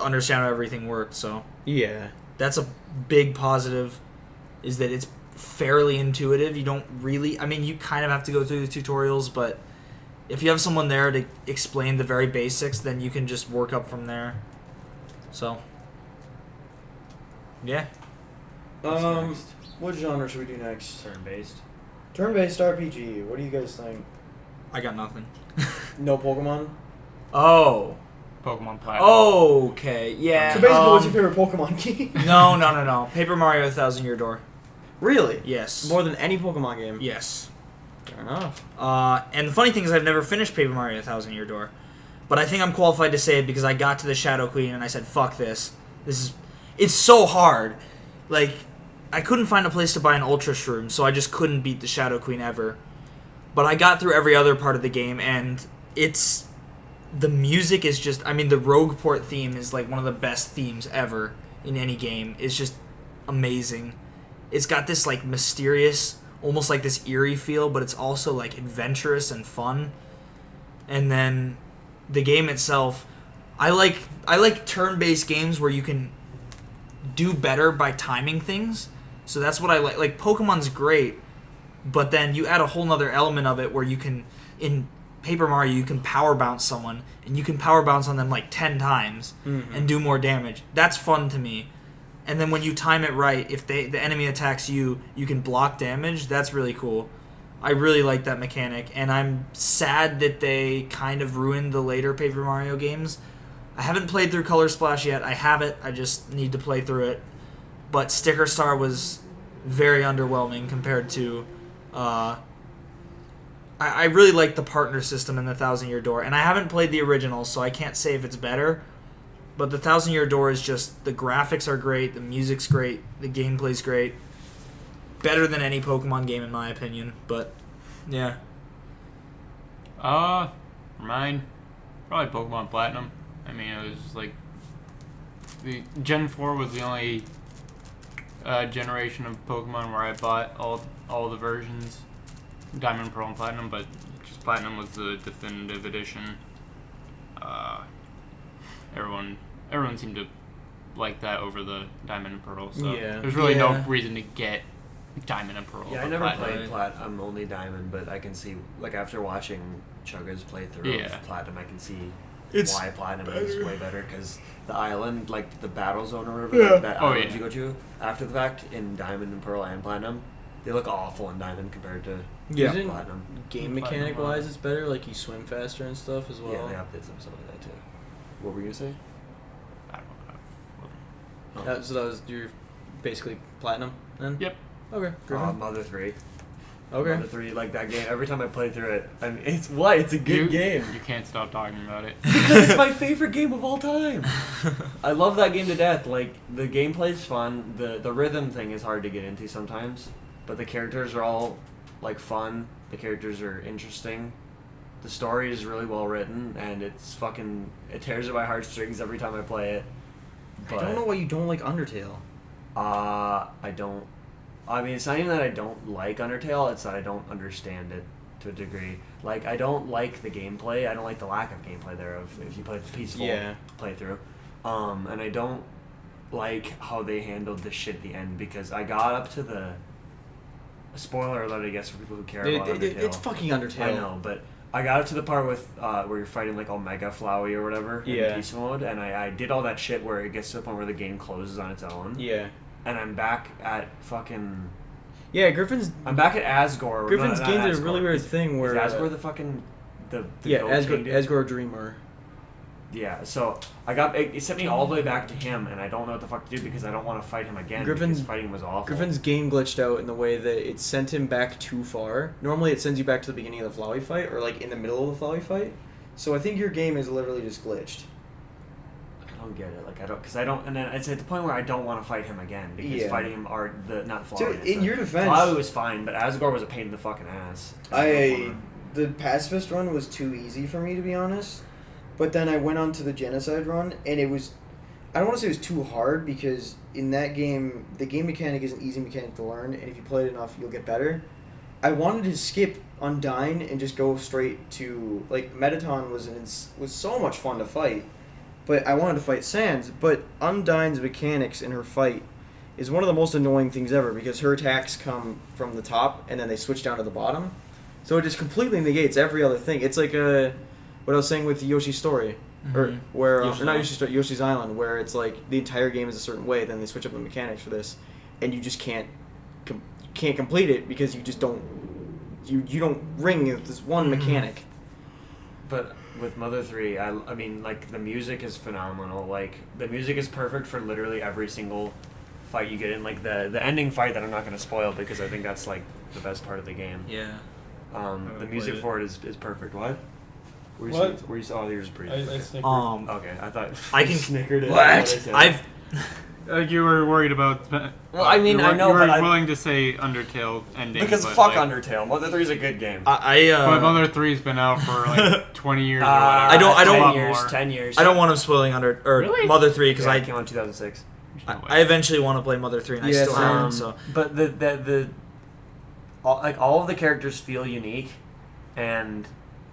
understand how everything worked, so Yeah. that's a big positive, is that it's fairly intuitive. You don't really, I mean, you kind of have to go through the tutorials, but if you have someone there to explain the very basics, then you can just work up from there. So, yeah. What genre should we do next? turn-based. Turn-based RPG. What do you guys think? I got nothing. No Pokemon? Oh. Pokemon Platinum. Oh, okay. Yeah. So basically, what's your favorite Pokemon game? No. Paper Mario 1000 Year Door. Really? Yes. More than any Pokemon game? Yes. Fair enough. And the funny thing is I've never finished Paper Mario 1000 Year Door. But I think I'm qualified to say it because I got to the Shadow Queen and I said, fuck this. It's so hard. Like, I couldn't find a place to buy an Ultra Shroom, so I just couldn't beat the Shadow Queen ever. But I got through every other part of the game, and it's the music is just, I mean, the Rogue Port theme is like one of the best themes ever in any game. It's just amazing. It's got this like mysterious, almost like this eerie feel, but it's also like adventurous and fun. And then the game itself, I like turn-based games where you can do better by timing things. So that's what I like. Like Pokemon's great, but then you add a whole nother element of it where you can, in Paper Mario, you can power bounce someone, and you can power bounce on them like 10 times and do more damage. That's fun to me. And then when you time it right, if the enemy attacks you, you can block damage. That's really cool. I really like that mechanic, and I'm sad that they kind of ruined the later Paper Mario games. I haven't played through Color Splash yet. I have it. I just need to play through it. But Sticker Star was very underwhelming compared to... I really like the partner system in the Thousand Year Door, and I haven't played the original, so I can't say if it's better. But the Thousand Year Door is just, the graphics are great, the music's great, the gameplay's great. Better than any Pokemon game in my opinion, but yeah. Mine, probably Pokemon Platinum. I mean, it was like, the Gen 4 was the only generation of Pokemon where I bought all the versions. Diamond, Pearl, and Platinum, but just Platinum was the definitive edition. Everyone seemed to like that over the Diamond and Pearl, so there's really no reason to get Diamond and Pearl. Yeah, I never played Platinum, only Diamond, but I can see, like, after watching Chugga's playthrough of Platinum, I can see why Platinum is way better, because the island, like the battle zone or whatever, like that island you go to after the fact in Diamond and Pearl and Platinum, they look awful in Diamond compared to Platinum. Game mechanic wise, it's better. Like you swim faster and stuff as well. Yeah, they updated something like that too. What were you gonna say? I don't know. So that was your basically Platinum then? Yep. Okay. Griffin? Mother 3. Okay. Mother 3, like that game. Every time I play through it, I mean, it's a good game. You can't stop talking about it. Because it's my favorite game of all time. I love that game to death. Like, the gameplay's fun. The rhythm thing is hard to get into sometimes. But the characters are all, like, fun. The characters are interesting. The story is really well written, and it tears at my heartstrings every time I play it. But, I don't know why you don't like Undertale. I don't. I mean, it's not even that I don't like Undertale, it's that I don't understand it to a degree. Like, I don't like the gameplay. I don't like the lack of gameplay there if you play the peaceful playthrough. And I don't like how they handled this shit at the end, because I got up to the... Spoiler alert, I guess, for people who care about Undertale. It's fucking Undertale. I know, but I got up to the part with where you're fighting like Omega Flowey or whatever in peaceful mode, and I did all that shit where it gets to the point where the game closes on its own. Yeah. And I'm back at fucking... Yeah, Griffin's... I'm back at Asgore. Griffin's game did a really weird thing where... Is Asgore the fucking... The yeah, Asgore Dreamer. Yeah, so it sent me all the way back to him, and I don't know what the fuck to do because I don't want to fight him again because fighting was awful. Griffin's game glitched out in the way that it sent him back too far. Normally it sends you back to the beginning of the Flowey fight, or like in the middle of the Flowey fight. So I think your game is literally just glitched. I don't get it. Like, and then it's at the point where I don't want to fight him again because fighting him not Flowey. So in your defense, Flowey was fine, but Asgore was a pain in the fucking ass. The pacifist run was too easy for me, to be honest. But then I went on to the genocide run, and it was... I don't want to say it was too hard, because in that game, the game mechanic is an easy mechanic to learn, and if you play it enough, you'll get better. I wanted to skip Undyne and just go straight to... Like, Mettaton was so much fun to fight, but I wanted to fight Sans. But Undyne's mechanics in her fight is one of the most annoying things ever, because her attacks come from the top, and then they switch down to the bottom. So it just completely negates every other thing. It's like what I was saying with Yoshi's Story, or where not Yoshi's Story, Yoshi's Island, where it's like the entire game is a certain way, then they switch up the mechanics for this, and you just can't complete it because you just don't ring with this one mechanic. But with Mother 3, I mean, like, the music is phenomenal. Like, the music is perfect for literally every single fight you get in. Like the ending fight that I'm not going to spoil because I think that's like the best part of the game. Yeah. The music for it is perfect. What? Were you oh, yours is pretty. I snickered. Okay, I thought I can snickered it. What? You were worried about. Well, I mean, I know, you were but willing to say Undertale ending. because but, fuck like, Undertale. Mother 3 is a good game. But Mother 3's been out for like 20 years or whatever. I don't- 10 years. More. 10 years. I don't want him spoiling Really? Mother 3 because It came out in 2006. I eventually want to play Mother 3 and I Yes, still haven't. So But all of the characters feel unique, and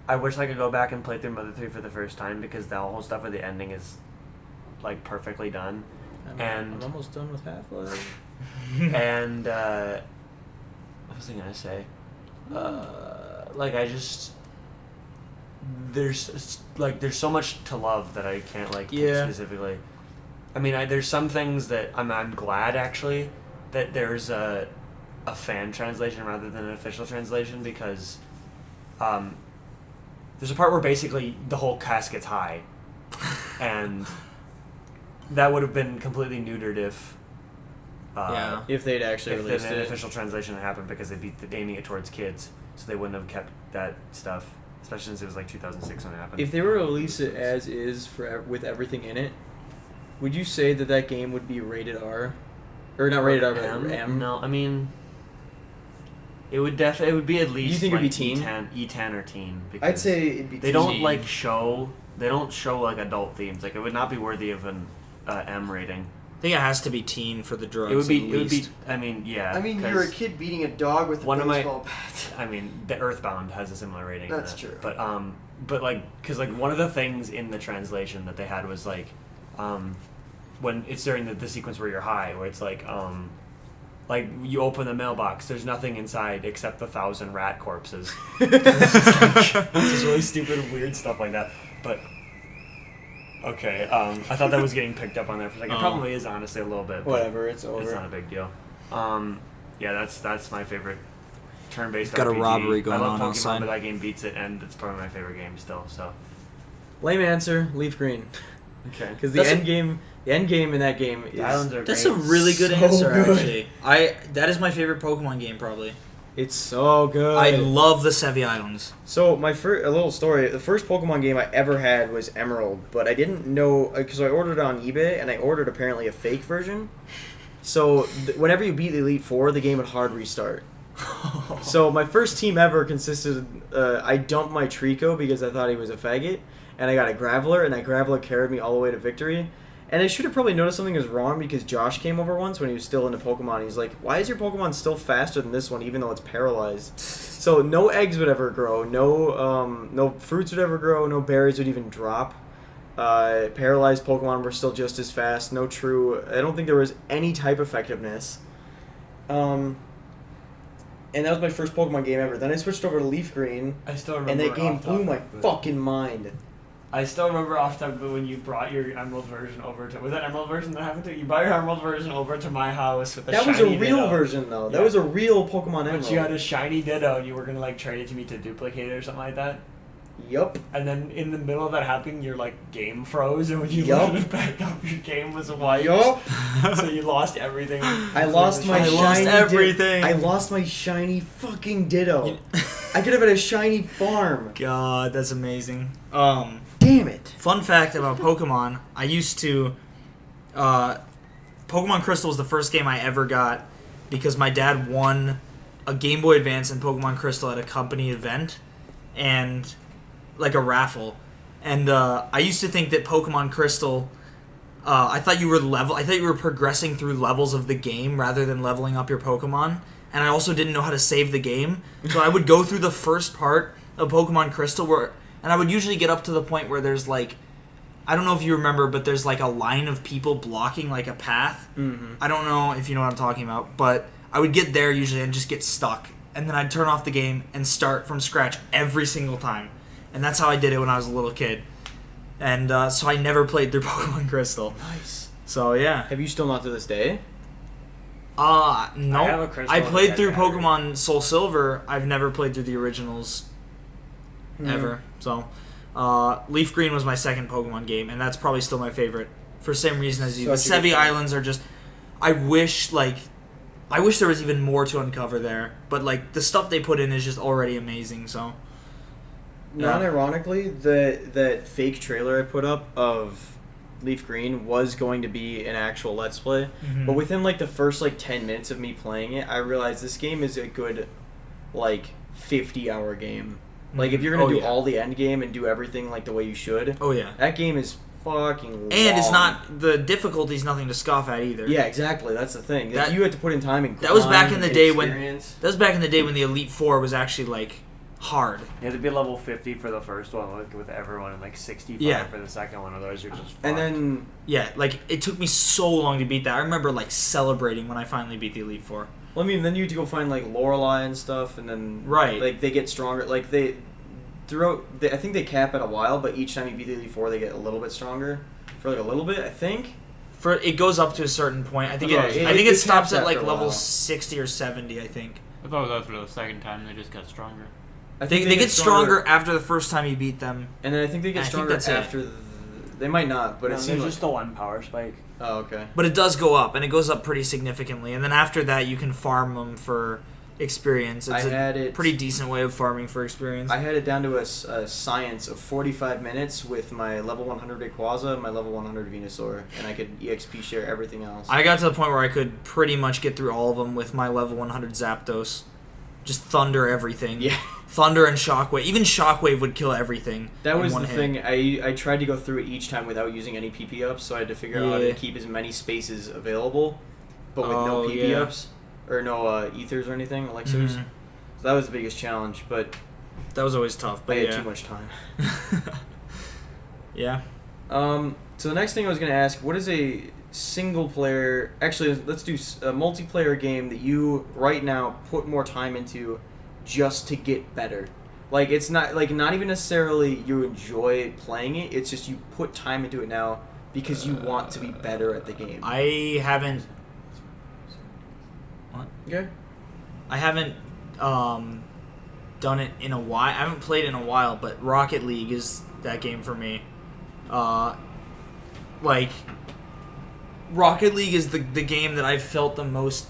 I wish I could go back and play through Mother 3 for the first time because the whole stuff with the ending is like perfectly done. I'm almost done with Half-Life. And what was I gonna say? Like I just there's so much to love that I can't like pick Yeah. specifically. I mean, there's some things that I'm glad actually that there's a fan translation rather than an official translation because there's a part where basically the whole cast gets high, and that would have been completely neutered if If they'd actually if released an it. official translation had happened because they'd be aiming it towards kids, so they wouldn't have kept that stuff, especially since it was like 2006 when it happened. If they were to release it as is with everything in it, would you say that game would be rated R? Or not rated R, but M? No, I mean, it would be at least. You think it'd be like teen? E10 or teen. Because I'd say it'd be they teen. don't show like adult themes. Like it would not be worthy of an M rating. I think it has to be teen for the drugs. It would be. at It would be. least. I mean, yeah. I mean, 'cause you're a kid beating a dog with a one of my- baseball bat. I mean, the Earthbound has a similar rating. That's than that. true. But like, because like one of the things in the translation that they had was like, when it's during the sequence where you're high, where it's like you open the mailbox, there's nothing inside except 1,000 rat corpses. It's just really stupid, weird stuff like that. But okay, I thought that was getting picked up on there for a second. It probably is honestly a little bit. But Whatever, it's over. it's not a big deal. Yeah, that's my favorite turn-based Got a RPG. robbery going I love on Pokemon, outside. but that game beats it, and it's probably my favorite game still. So Lame answer, Leaf Green. okay, Because the That's end game in that game is... the islands are That's great. a really good So answer, good. actually. That is my favorite Pokemon game, probably. It's so good. I love the Sevi Islands. So a little story. The first Pokemon game I ever had was Emerald, but I didn't know because I ordered it on eBay and I ordered apparently a fake version. So whenever you beat the Elite Four, the game would hard restart. So my first team ever consisted. I dumped my Trico because I thought he was a faggot, and I got a Graveler, and that Graveler carried me all the way to victory. And I should have probably noticed something was wrong because Josh came over once when he was still into Pokemon. He's like, "Why is your Pokemon still faster than this one, even though it's paralyzed?" So no eggs would ever grow, no fruits would ever grow, no berries would even drop. Paralyzed Pokemon were still just as fast. No true. I don't think there was any type effectiveness. And that was my first Pokemon game ever. Then I switched over to Leaf Green, I still remember. and that game off blew top my of it. fucking mind. I still remember off the top when you brought your Emerald version over to. Was that Emerald version that happened to you? Brought your Emerald version over to my house with the That was shiny a real Ditto. version, though. That Yeah. was a real Pokemon Emerald. But you had a shiny Ditto, and you were gonna like trade it to me to duplicate it or something like that. Yup. And then in the middle of that happening, your like game froze, and when you Yup. loaded back up, your game was wiped. Yup. So you lost everything. I lost my I shiny lost everything. I lost my shiny fucking Ditto. I could have had a shiny farm. God, that's amazing. Damn it. Fun fact about Pokemon, I used to... Pokemon Crystal was the first game I ever got because my dad won a Game Boy Advance and Pokemon Crystal at a company event, and like a raffle. And I used to think that Pokemon Crystal... I thought you were progressing through levels of the game rather than leveling up your Pokemon. And I also didn't know how to save the game. So I would go through the first part of Pokemon Crystal and I would usually get up to the point where there's like, I don't know if you remember, but there's like a line of people blocking like a path. Mm-hmm. I don't know if you know what I'm talking about, but I would get there usually and just get stuck. And then I'd turn off the game and start from scratch every single time. And that's how I did it when I was a little kid. And so I never played through Pokemon Crystal. Nice. So yeah. Have you still not to this day? No. I have a Crystal I and a played Red through battery. Pokemon Soul Silver. I've never played through the originals ever. So, Leaf Green was my second Pokemon game, and that's probably still my favorite for the same reason as you. The Such a good Sevi game. Islands are just. I wish there was even more to uncover there, but like the stuff they put in is just already amazing. So. Yeah. Non-ironically, that fake trailer I put up of Leaf Green was going to be an actual Let's Play, Mhm. but within like the first like 10 minutes of me playing it, I realized this game is a good like 50-hour game. Like if you're gonna do all the end game and do everything like the way you should, Oh yeah. that game is fucking long. And it's not the difficulty's nothing to scoff at either. Yeah, exactly. That's the thing. That- You had to put in time and That was back grind in the and day experience. when the Elite Four was actually like hard. You had to be level 50 for the first one, like with everyone, and like 65 Yeah. for the second one. Otherwise, you're just fucked. And then Yeah, like it took me so long to beat that. I remember like celebrating when I finally beat the Elite Four. well, I mean, then you had to go find like Lorelei and stuff, and then Right. like they get stronger. Like they I think they cap at a while, but each time you beat the Elite Four, they get a little bit stronger for like a little bit. I think. For it goes up to a certain point. I think Yeah, I think it stops caps at like after a level while. 60 or 70. I think. I thought it was after the second time they just got stronger. I They, think they get stronger after the first time you beat them. and then I think they get I think stronger that's it. after. They might not, but no, it seems there's like. just the one power spike. Oh, okay. But it does go up, and it goes up pretty significantly. And then after that, you can farm them for experience. It's I a had it pretty decent way of farming for experience. I had it down to a science of 45 minutes with my level 100 Rayquaza and my level 100 Venusaur, and I could EXP share everything else. I got to the point where I could pretty much get through all of them with my level 100 Zapdos. Just thunder everything. Yeah. Thunder and Shockwave. Even Shockwave would kill everything. That in was one the hit. thing. I tried to go through it each time without using any PP ups, so I had to figure out how to Yeah. keep as many spaces available, but with no Oh, PP yeah. ups or no ethers or anything, elixirs. Mhm. So that was the biggest challenge, but That was always tough, I but had yeah. too much time. Yeah. So the next thing I was going to ask, what is a single player... Actually, let's do a multiplayer game that you, right now, put more time into just to get better. Like, it's not even necessarily you enjoy playing it, it's just you put time into it now because you want to be better at the game. I haven't... What? Okay. I haven't done it in a while. I haven't played in a while, but Rocket League is that game for me. Like, Rocket League is the game that I've felt the most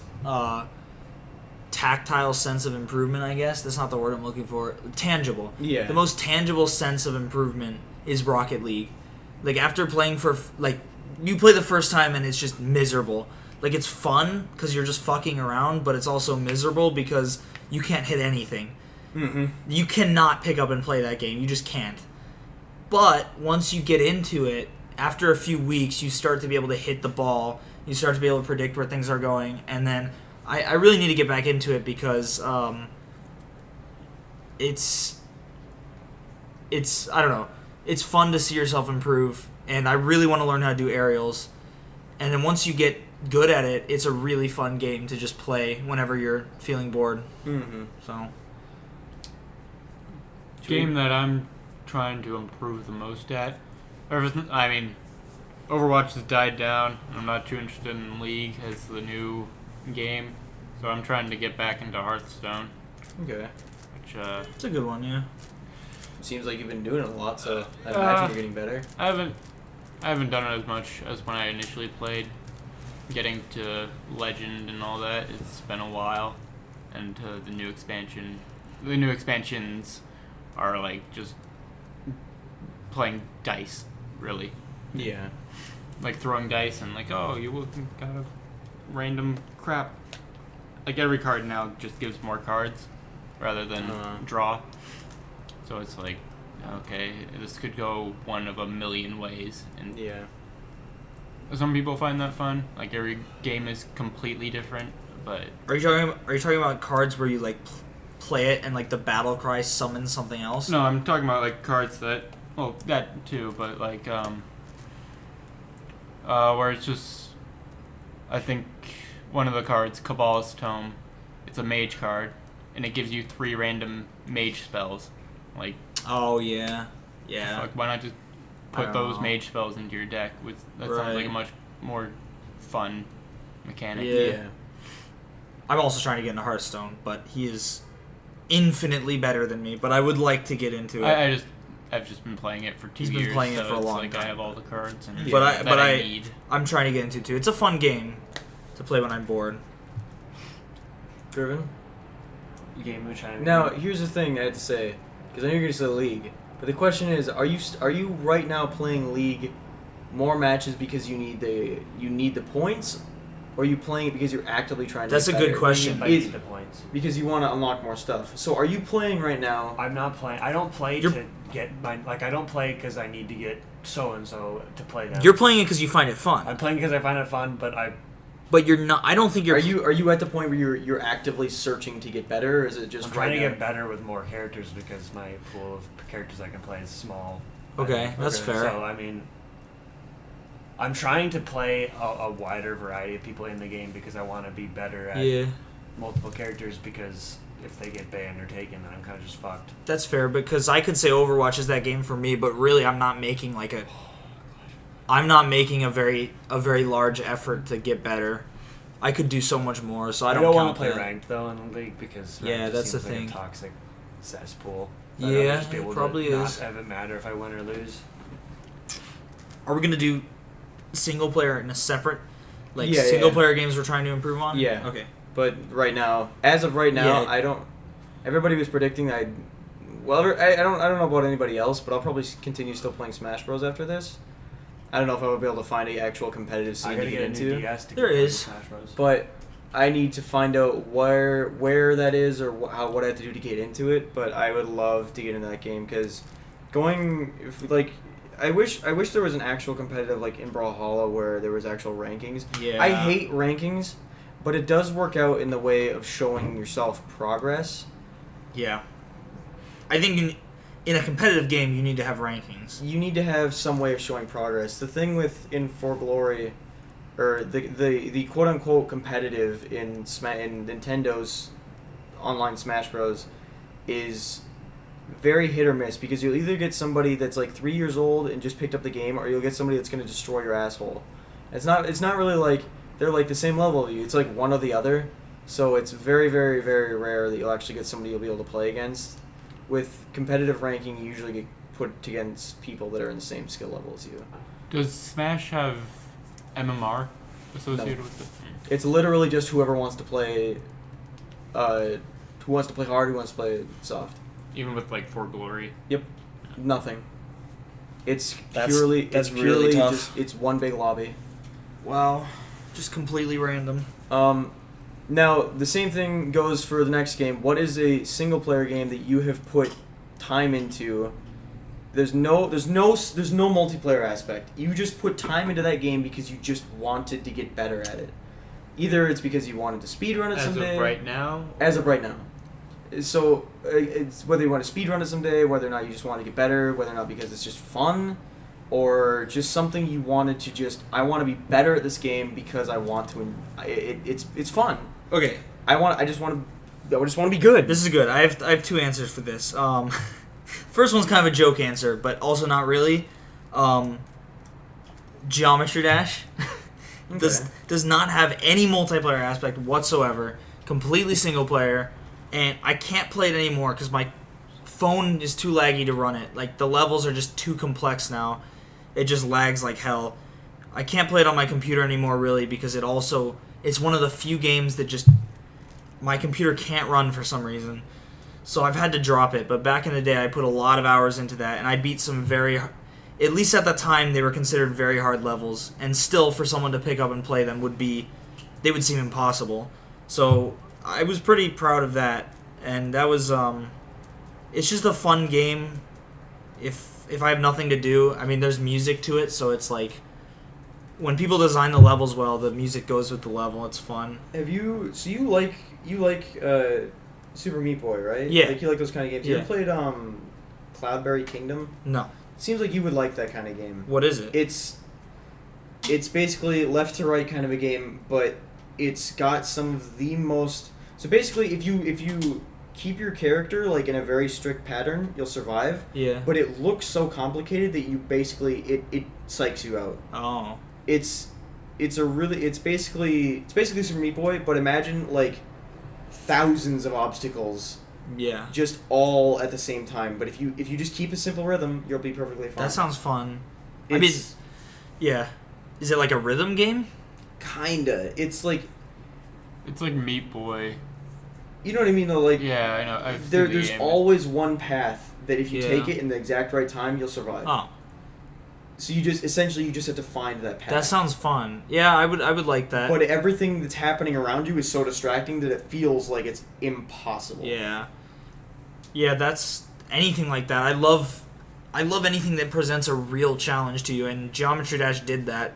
tactile sense of improvement, I guess. That's not the word I'm looking for. Tangible. Yeah. The most tangible sense of improvement is Rocket League. Like, after playing for, like, you play the first time and it's just miserable. Like, it's fun because you're just fucking around, but it's also miserable because you can't hit anything. Mm-hmm. You cannot pick up and play that game. You just can't. But once you get into it, after a few weeks, you start to be able to hit the ball. You start to be able to predict where things are going. And then I really need to get back into it because it's I don't know. It's fun to see yourself improve. And I really want to learn how to do aerials. And then once you get good at it, it's a really fun game to just play whenever you're feeling bored. Mm-hmm. So... Game that I'm trying to improve the most at. I mean, Overwatch has died down. I'm not too interested in League as the new game, so I'm trying to get back into Hearthstone, Okay. which It's a good one, yeah. Seems like you've been doing it a lot, so I imagine you're getting better. I haven't done it as much as when I initially played. Getting to Legend and all that, it's been a while, and the new expansions are like just playing dice, really. Yeah. Like throwing dice and like, oh, you got a random crap. Like every card now just gives more cards rather than draw. So it's like, okay, this could go one of a million ways. And Yeah. some people find that fun. Like every game is completely different, but Are you talking about cards where you like play it and like the battle cry summons something else? no, I'm talking about like cards that, well, that too, but like where it's just, I think one of the cards, Cabal's Tome, it's a mage card, and it gives you 3 random mage spells. Like, Oh yeah, yeah. fuck, why not just I put don't those know. mage spells into your deck? That sounds like Right. a much more fun mechanic. Yeah. I'm also trying to get into Hearthstone, but he is infinitely better than me. But I would like to get into it. I've just been playing it for 2 He's been years. playing it so for a it's long like time. I have all the cards and But that I I need. I'm trying to get into it too. It's a fun game to play when I'm bored. Driven? Game we're trying to Now, here's the thing I had to say, because I know you're going to say League, but the question is, are you right now playing League more matches because you need the points, or are you playing it because you're actively trying to That's get a good better? question. I need the points. Because you want to unlock more stuff. So are you playing right now? I'm not playing. I don't play You're- to get my I don't play because I need to get so and so to play them. You're playing it because you find it fun. I'm playing because I find it fun, but But you're not. I don't think you're. Are you at the point where you're actively searching to get better, or is it just I'm trying right to now? get better with more characters because my pool of characters I can play is small. Okay, that's fair. So I mean, I'm trying to play a wider variety of people in the game because I want to be better at multiple characters. Because if they get banned or taken, then I'm kind of just fucked. That's fair because I could say Overwatch is that game for me, but really I'm not making a very large effort to get better. I could do so much more, so I don't want count to play that. ranked though in the league because Yeah, ranked that's seems the like thing. a toxic cesspool. Yeah, I'd rather just be it able probably to is. Not have it matter if I win or lose. Are we gonna do single player in a separate, Yeah, single yeah. player games we're trying to improve on? Yeah. Okay. But right now, as of right now, Yeah. I don't. Everybody was predicting that. I don't know about anybody else, but I'll probably continue still playing Smash Bros after this. I don't know if I will be able to find an actual competitive I scene to gotta get get a into. new DS to There get is. Smash Bros. But I need to find out where that is or what I have to do to get into it. But I would love to get into that game because I wish there was an actual competitive like in Brawlhalla where there was actual rankings. Yeah. I hate rankings, but it does work out in the way of showing yourself progress. Yeah. I think in a competitive game you need to have rankings. You need to have some way of showing progress. The thing with in For Glory, or the quote unquote competitive in Nintendo's online Smash Bros, is very hit or miss because you'll either get somebody that's like 3 years old and just picked up the game, or you'll get somebody that's going to destroy your asshole. It's not really like they're like the same level as you. It's like one or the other. So it's very, very, very rare that you'll actually get somebody you'll be able to play against. With competitive ranking, you usually get put against people that are in the same skill level as you. Does Smash have MMR associated with it? It's literally just whoever wants to play, who wants to play hard, who wants to play soft. Even with like For Glory. Nothing. It's That's purely really tough. just it's one big lobby. Wow. Just completely random. Now the same thing goes for the next game. What is a single player game that you have put time into? There's no multiplayer aspect. You just put time into that game because you just wanted to get better at it. Either it's because you wanted to speedrun it As someday. of right now? As of right now. So it's whether you want to speedrun it someday, whether or not you just want to get better, whether or not because it's just fun, or just something you wanted to just. I want to be better at this game because I want to. It's fun. Okay. I just want to be good. This is good. I have two answers for this. First one's kind of a joke answer, but also not really. Geometry Dash does not have any multiplayer aspect whatsoever. Completely single player, and I can't play it anymore because my phone is too laggy to run it. Like the levels are just too complex now. It just lags like hell. I can't play it on my computer anymore really because it's one of the few games that just my computer can't run for some reason. So I've had to drop it, but back in the day I put a lot of hours into that and I beat some at least at the time they were considered very hard levels, and still for someone to pick up and play them would seem impossible. So I was pretty proud of that, and that was it's just a fun game if I have nothing to do. I mean, there's music to it, so it's like when people design the levels well, the music goes with the level. It's fun. You like Super Meat Boy, right? Yeah. Like you like those kind of games. You ever played Cloudberry Kingdom? No. It seems like you would like that kind of game. What is it? It's basically left to right kind of a game, but it's got some of the most. So basically, if you keep your character like in a very strict pattern, you'll survive. Yeah. But it looks so complicated that you basically it psychs you out. Oh. It's basically Super Meat Boy, but imagine like thousands of obstacles. Yeah. Just all at the same time. But if you just keep a simple rhythm, you'll be perfectly fine. That sounds fun. It's Yeah. Is it like a rhythm game? kinda. It's like Meat Boy. you know what I mean though. Like Yeah, I know. I've seen the there's game. always one path that if you Yeah. take it in the exact right time, you'll survive. Oh. So you just have to find that path. That sounds fun. Yeah, I would like that. But everything that's happening around you is so distracting that it feels like it's impossible. Yeah. Yeah, that's anything like that. I love anything that presents a real challenge to you, and Geometry Dash did that.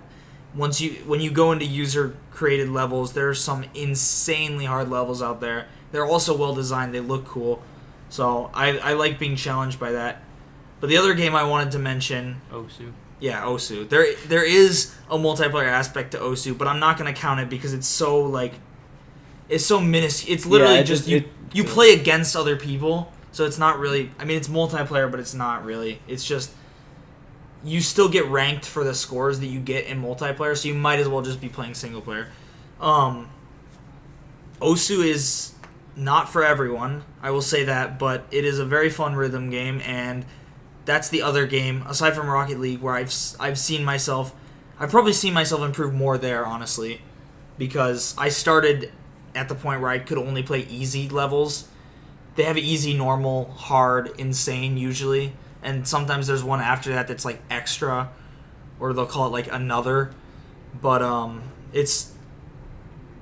When you go into user created levels, there are some insanely hard levels out there. They're also well designed. They look cool. So I like being challenged by that. But the other game I wanted to mention, Osu. Yeah, Osu. There is a multiplayer aspect to Osu, but I'm not gonna count it because it's so minuscule. It's literally you play against other people, so it's not really. I mean, it's multiplayer, but it's not really. It's just you still get ranked for the scores that you get in multiplayer, so you might as well just be playing single player. Osu is not for everyone, I will say that, but it is a very fun rhythm game, and that's the other game, aside from Rocket League, where I've probably seen myself improve more there, honestly, because I started at the point where I could only play easy levels. They have easy, normal, hard, insane, usually, and sometimes there's one after that that's like extra, or they'll call it like another, but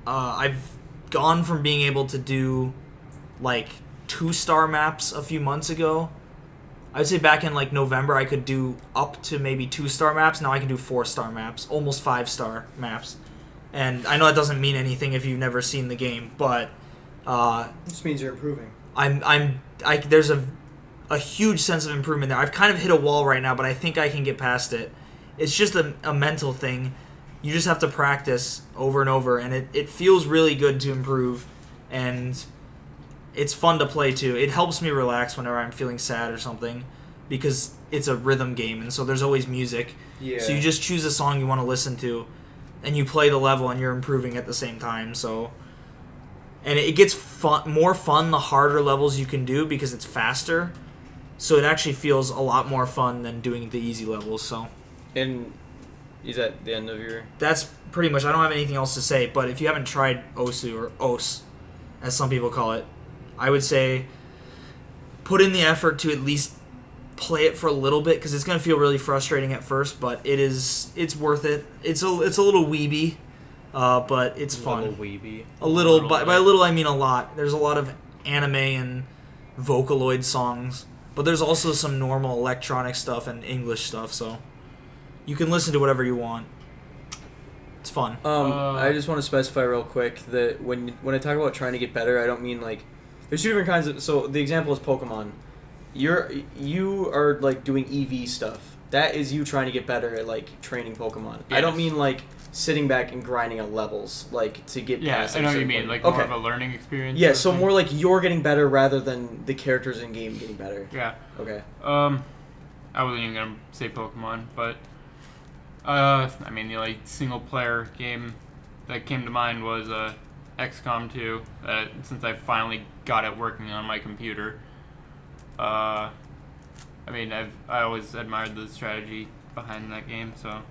I've gone from being able to do like 2-star maps a few months ago. I would say back in like November I could do up to maybe 2-star maps. Now I can do 4-star maps, almost 5-star maps. And I know that doesn't mean anything if you've never seen the game, but it just means you're improving. There's a huge sense of improvement there. I've kind of hit a wall right now, but I think I can get past it. It's just a mental thing. You just have to practice over and over, and it feels really good to improve, and it's fun to play too. It helps me relax whenever I'm feeling sad or something, because it's a rhythm game, and so there's always music. Yeah. So you just choose a song you want to listen to, and you play the level, and you're improving at the same time. So, and it gets more fun the harder levels you can do because it's faster. So it actually feels a lot more fun than doing the easy levels. So. And is that the end of your... That's pretty much... I don't have anything else to say, but if you haven't tried Osu, or Os, as some people call it, I would say put in the effort to at least play it for a little bit, because it's going to feel really frustrating at first, but it's worth it. It's a little weeby, but it's fun. A little weeby. A little, by a little I mean a lot. There's a lot of anime and Vocaloid songs, but there's also some normal electronic stuff and English stuff, so you can listen to whatever you want. It's fun. I just want to specify real quick that when I talk about trying to get better, I don't mean like there's two different kinds of. So the example is Pokemon. You are like doing EV stuff. That is you trying to get better at like training Pokemon. Yes. I don't mean like sitting back and grinding out levels like to get past. I know what you mean. Like more of a learning experience. Yeah, so more like you're getting better rather than the characters in game getting better. Yeah. Okay. I wasn't even gonna say Pokemon, but I mean the like single player game that came to mind was XCOM 2. Since I finally got it working on my computer. I mean I always admired the strategy behind that game, so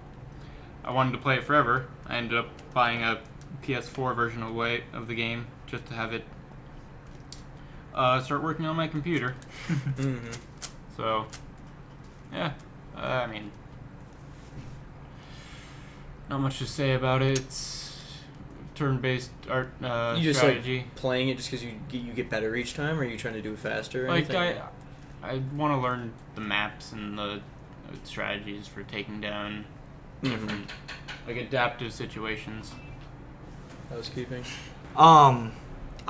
I wanted to play it forever. I ended up buying a PS4 version of the game just to have it start working on my computer. Mm-hmm. So, yeah, I mean, not much to say about it. It's turn-based art You just strategy. like playing it just because you get better each time, or are you trying to do it faster? Or Like anything? I want to learn the maps and the strategies for taking down different like adaptive situations. Housekeeping. I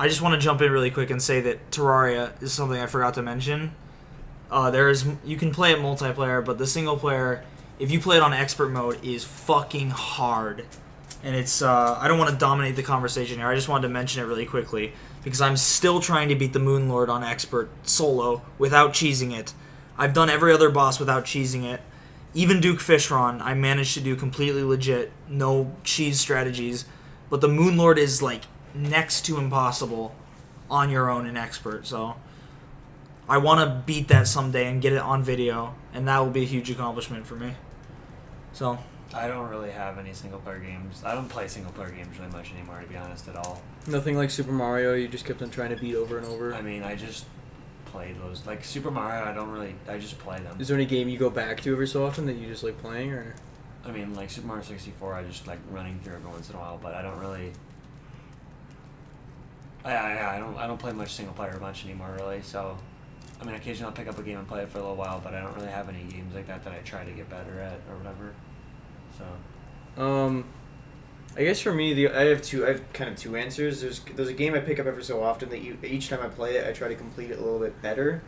just want to jump in really quick and say that Terraria is something I forgot to mention. You can play it multiplayer, but the single player, if you play it on expert mode, is fucking hard. And it's I don't want to dominate the conversation here. I just wanted to mention it really quickly because I'm still trying to beat the Moon Lord on expert solo without cheesing it. I've done every other boss without cheesing it. Even Duke Fishron, I managed to do completely legit, no cheese strategies. But the Moon Lord is like next to impossible on your own in expert. So I want to beat that someday and get it on video, and that will be a huge accomplishment for me. So I don't really have any single player games. I don't play single player games really much anymore, to be honest, at all. Nothing like Super Mario. You just kept on trying to beat over and over. I mean, I just played those. Like Super Mario, I just play them. Is there any game you go back to every so often that you just like playing, or? I mean, like Super Mario 64, I just like running through every once in a while, but I don't really. I don't play much single player much anymore, really. So, I mean, occasionally I'll pick up a game and play it for a little while, but I don't really have any games like that I try to get better at or whatever. So. I guess for me, I have kind of two answers. There's a game I pick up every so often that each time I play it, I try to complete it a little bit better,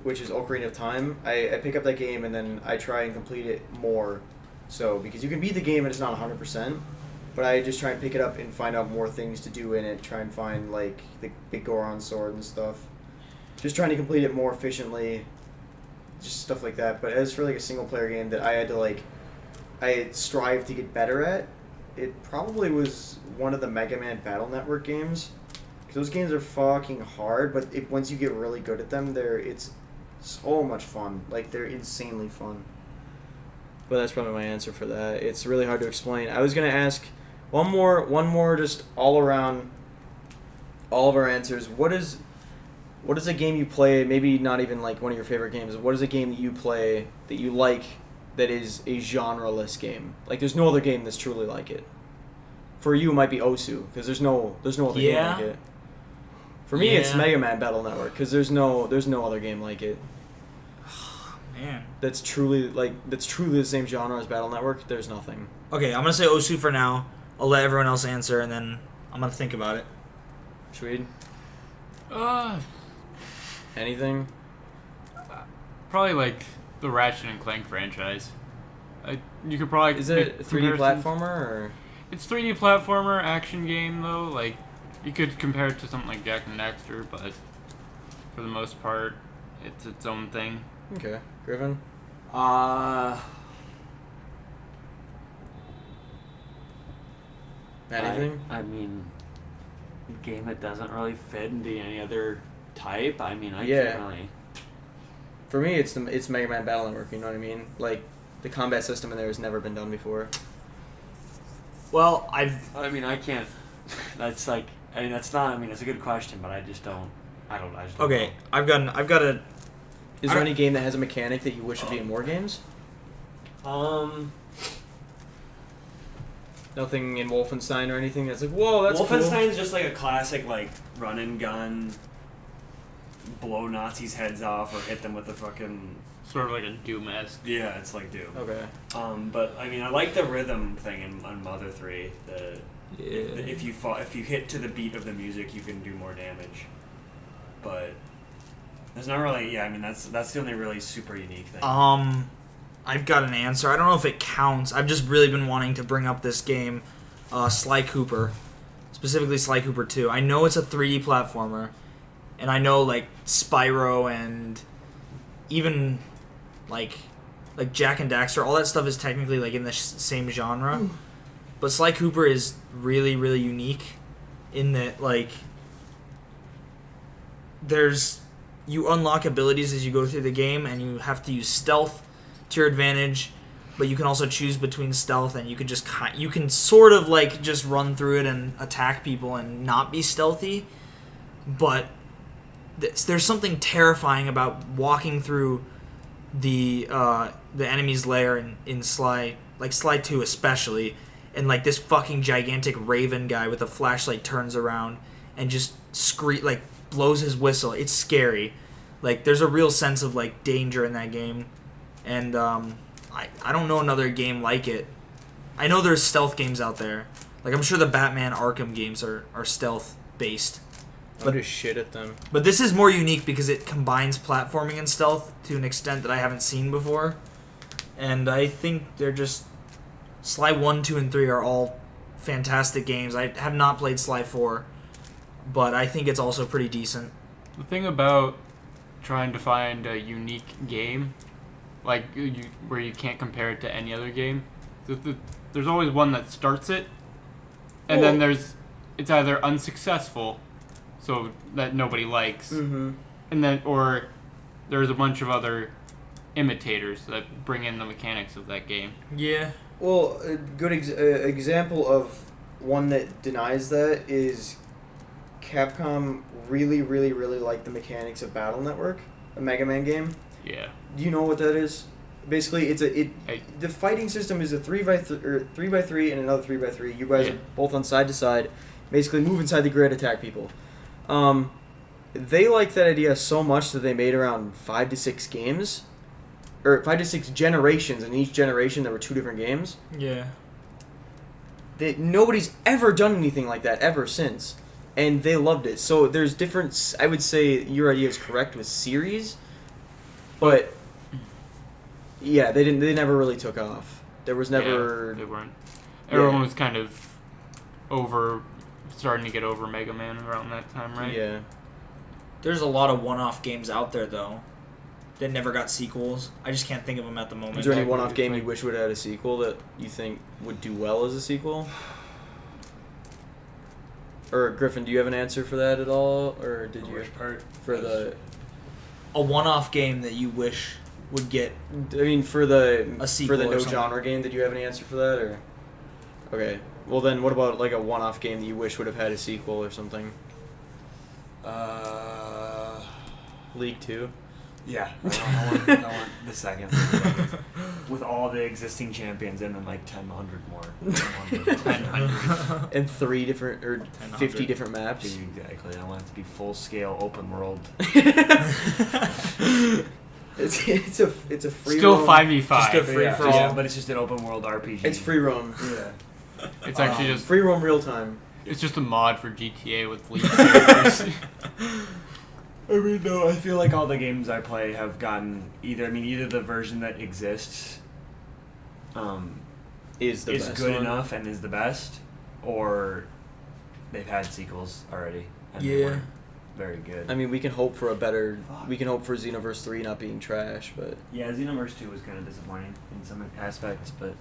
which is Ocarina of Time. I pick up that game and then I try and complete it more. So, because you can beat the game and it's not 100%, but I just try and pick it up and find out more things to do in it, try and find, like, the big Goron sword and stuff. Just trying to complete it more efficiently, just stuff like that. But as for, like, a single-player game that I had to, like, I strive to get better at, it probably was one of the Mega Man Battle Network games. Because those games are fucking hard, but once you get really good at them, it's so much fun. Like, they're insanely fun. But that's probably my answer for that. It's really hard to explain. I was gonna ask one more, just all around, all of our answers. What is a game you play? Maybe not even like one of your favorite games. What is a game that you play that you like that is a genre-less game? Like, there's no other game that's truly like it. For you, it might be Osu, because there's no other game like it. For me, it's Mega Man Battle Network, because there's no other game like it. Man. That's truly the same genre as Battle Network. There's nothing. Okay, I'm gonna say Osu for now. I'll let everyone else answer, and then I'm gonna think about it. Swede? Anything? Probably like the Ratchet and Clank franchise. You could probably. Is it a 3D platformer or? It's 3D platformer action game though. Like you could compare it to something like Jack and Dexter, but for the most part, it's its own thing. Okay, Griffin. Anything? I mean, a game that doesn't really fit into any other type. I mean, I can't really. For me, it's Mega Man Battle Network. You know what I mean? Like, the combat system in there has never been done before. Well, I mean, I can't. That's like. I mean, that's not. I mean, it's a good question, but I just don't. I just don't okay, know. I've got a. Is there any game that has a mechanic that you wish would be in more games? Nothing in Wolfenstein or anything that's like, whoa, that's Wolfenstein's just like a classic, like, run and gun, blow Nazis' heads off or hit them with a fucking... Sort of like a Doom-esque. Yeah, it's like Doom. Okay. But, I mean, I like the rhythm thing on Mother 3. If you hit to the beat of the music, you can do more damage. But... There's not really, I mean, that's the only really super unique thing. I've got an answer. I don't know if it counts. I've just really been wanting to bring up this game, Sly Cooper, specifically Sly Cooper 2. I know it's a 3D platformer, and I know, like, Spyro and even, like Jack and Daxter, all that stuff is technically, like, in the same genre. But Sly Cooper is really, really unique in that, like, you unlock abilities as you go through the game, and you have to use stealth to your advantage, but you can also choose between stealth and you can sort of like just run through it and attack people and not be stealthy, but there's something terrifying about walking through the enemy's lair in Sly 2 especially, and like this fucking gigantic raven guy with a flashlight turns around and just blows his whistle. It's scary. Like, there's a real sense of like danger in that game. And I don't know another game like it. I know there's stealth games out there. Like, I'm sure the Batman Arkham games are stealth based. But just shit at them. But this is more unique because it combines platforming and stealth to an extent that I haven't seen before. And I think they're just... Sly 1, 2, and 3 are all fantastic games. I have not played Sly 4, but I think it's also pretty decent. The thing about trying to find a unique game, like where you can't compare it to any other game, there's always one that starts it, and then it's either unsuccessful, so that nobody likes, and then or there's a bunch of other imitators that bring in the mechanics of that game. Yeah. Well, a good example of one that denies that is Capcom really, really, really liked the mechanics of Battle Network, a Mega Man game. Yeah. Do you know what that is? Basically, the fighting system is a 3x3 and another 3x3. You guys are both on side to side. Basically, move inside the grid, attack people. They liked that idea so much that they made around 5 to 6 games, or 5 to 6 generations. In each generation, there were 2 different games. Yeah. Nobody's ever done anything like that ever since, and they loved it. So there's different. I would say your idea is correct with series, but yeah, they never really took off. There was never. Yeah, they weren't. Everyone was kind of starting to get over Mega Man around that time, right? Yeah. There's a lot of one-off games out there though that never got sequels. I just can't think of them at the moment. Is there any one-off game you wish would have had a sequel that you think would do well as a sequel? Or Griffin, do you have an answer for that at all, or did you for the a one-off game that you wish would get? I mean, for the a sequel for the or no something. genre game, did you have any answer for that, or? Okay, well then, what about like a one-off game that you wish would have had a sequel or something? League 2. Yeah, I want the second. With all the existing champions and then like 1,000 more. 100. And 3 different or 50 100. different maps. Exactly. I want it to be full scale open world. It's a free Still roam. 5v5. Just a free for all. Yeah, but it's just an open world RPG. It's free roam. Yeah. It's actually just Free roam real time. it's just a mod for GTA with League characters. I mean, no, I feel like all the games I play have gotten either the version that exists Is the is best good one. enough and is the best, or they've had sequels already and they Yeah. weren't very good. I mean, we can hope for Xenoverse 3 not being trash, but Yeah, Xenoverse 2 was kind of disappointing in some aspects, but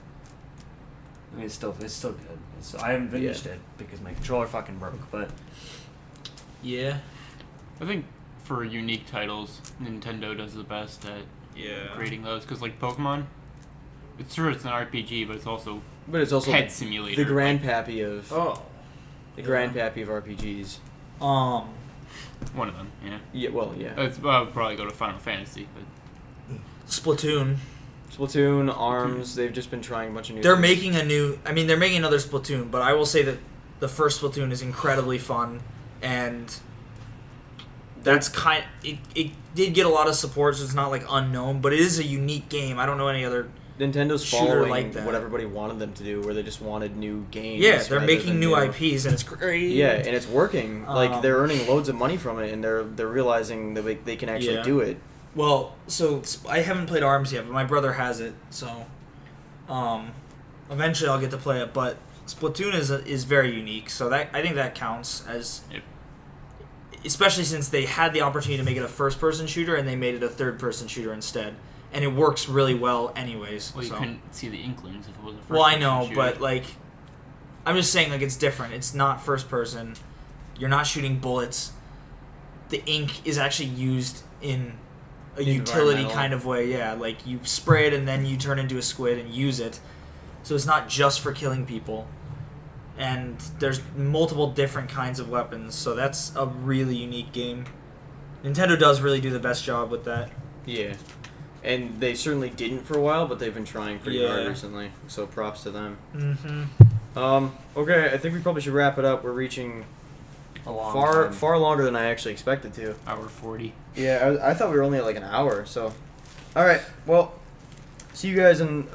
I mean, it's still good. I haven't finished it because my controller fucking broke, but Yeah. I think for unique titles, Nintendo does the best at creating those. Because like Pokemon, it's an RPG, but it's also pet simulator. the grandpappy of Oh. grandpappy of RPGs. One of them, yeah. Yeah, well, yeah. I would probably go to Final Fantasy, but Splatoon. Splatoon, ARMS, they've just been trying a bunch of new They're things. making they're making another Splatoon, but I will say that the first Splatoon is incredibly fun, and that's it did get a lot of support, so it's not like unknown, but it is a unique game. I don't know any other. Nintendo shooter following like that. what everybody wanted them to do, where they just wanted new games. Yeah, they're rather making than new IPs, and it's great. Yeah, and it's working. Like, they're Um, earning loads of money from it, and they're realizing that they can actually Yeah. do it. Well, so I haven't played ARMS yet, but my brother has it, so eventually I'll get to play it. But Splatoon is very unique, so that I think that counts as, Yep. especially since they had the opportunity to make it a first-person shooter and they made it a third-person shooter instead, and it works really well, anyways. well, you so. couldn't see the Inklings if it was a first. Well, I know, but like, I'm just saying, like, it's different. It's not first-person. You're not shooting bullets. The ink is actually used in a utility Environmental. kind of way, yeah. Like, you spray it and then you turn into a squid and use it. So it's not just for killing people. And there's multiple different kinds of weapons, so that's a really unique game. Nintendo does really do the best job with that. Yeah. And they certainly didn't for a while, but they've been trying pretty hard Yeah. recently. So props to them. Mm-hmm. Okay, I think we probably should wrap it up. We're reaching a long far time. far longer than I actually expected to. Hour 40. Yeah, I thought we were only at like an hour. So, all right. Well, see you guys in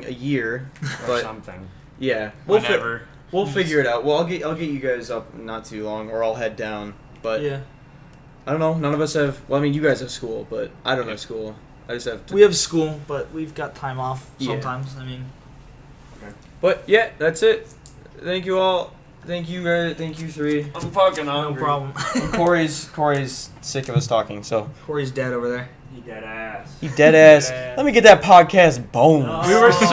a year. or But something. yeah, Whenever. we'll figure it out. Well, I'll get you guys up not too long, or I'll head down. But Yeah. I don't know. None of us have. Well, I mean, you guys have school, but I don't have school. I just have. We have school, but we've got time off Yeah. sometimes. I mean, But yeah, that's it. Thank you all. Thank you guys. Thank you three. I'm fucking no hungry. problem. Corey's sick of us talking, so Corey's dead over there. He dead ass. he dead ass. Let me get that podcast bone. We were so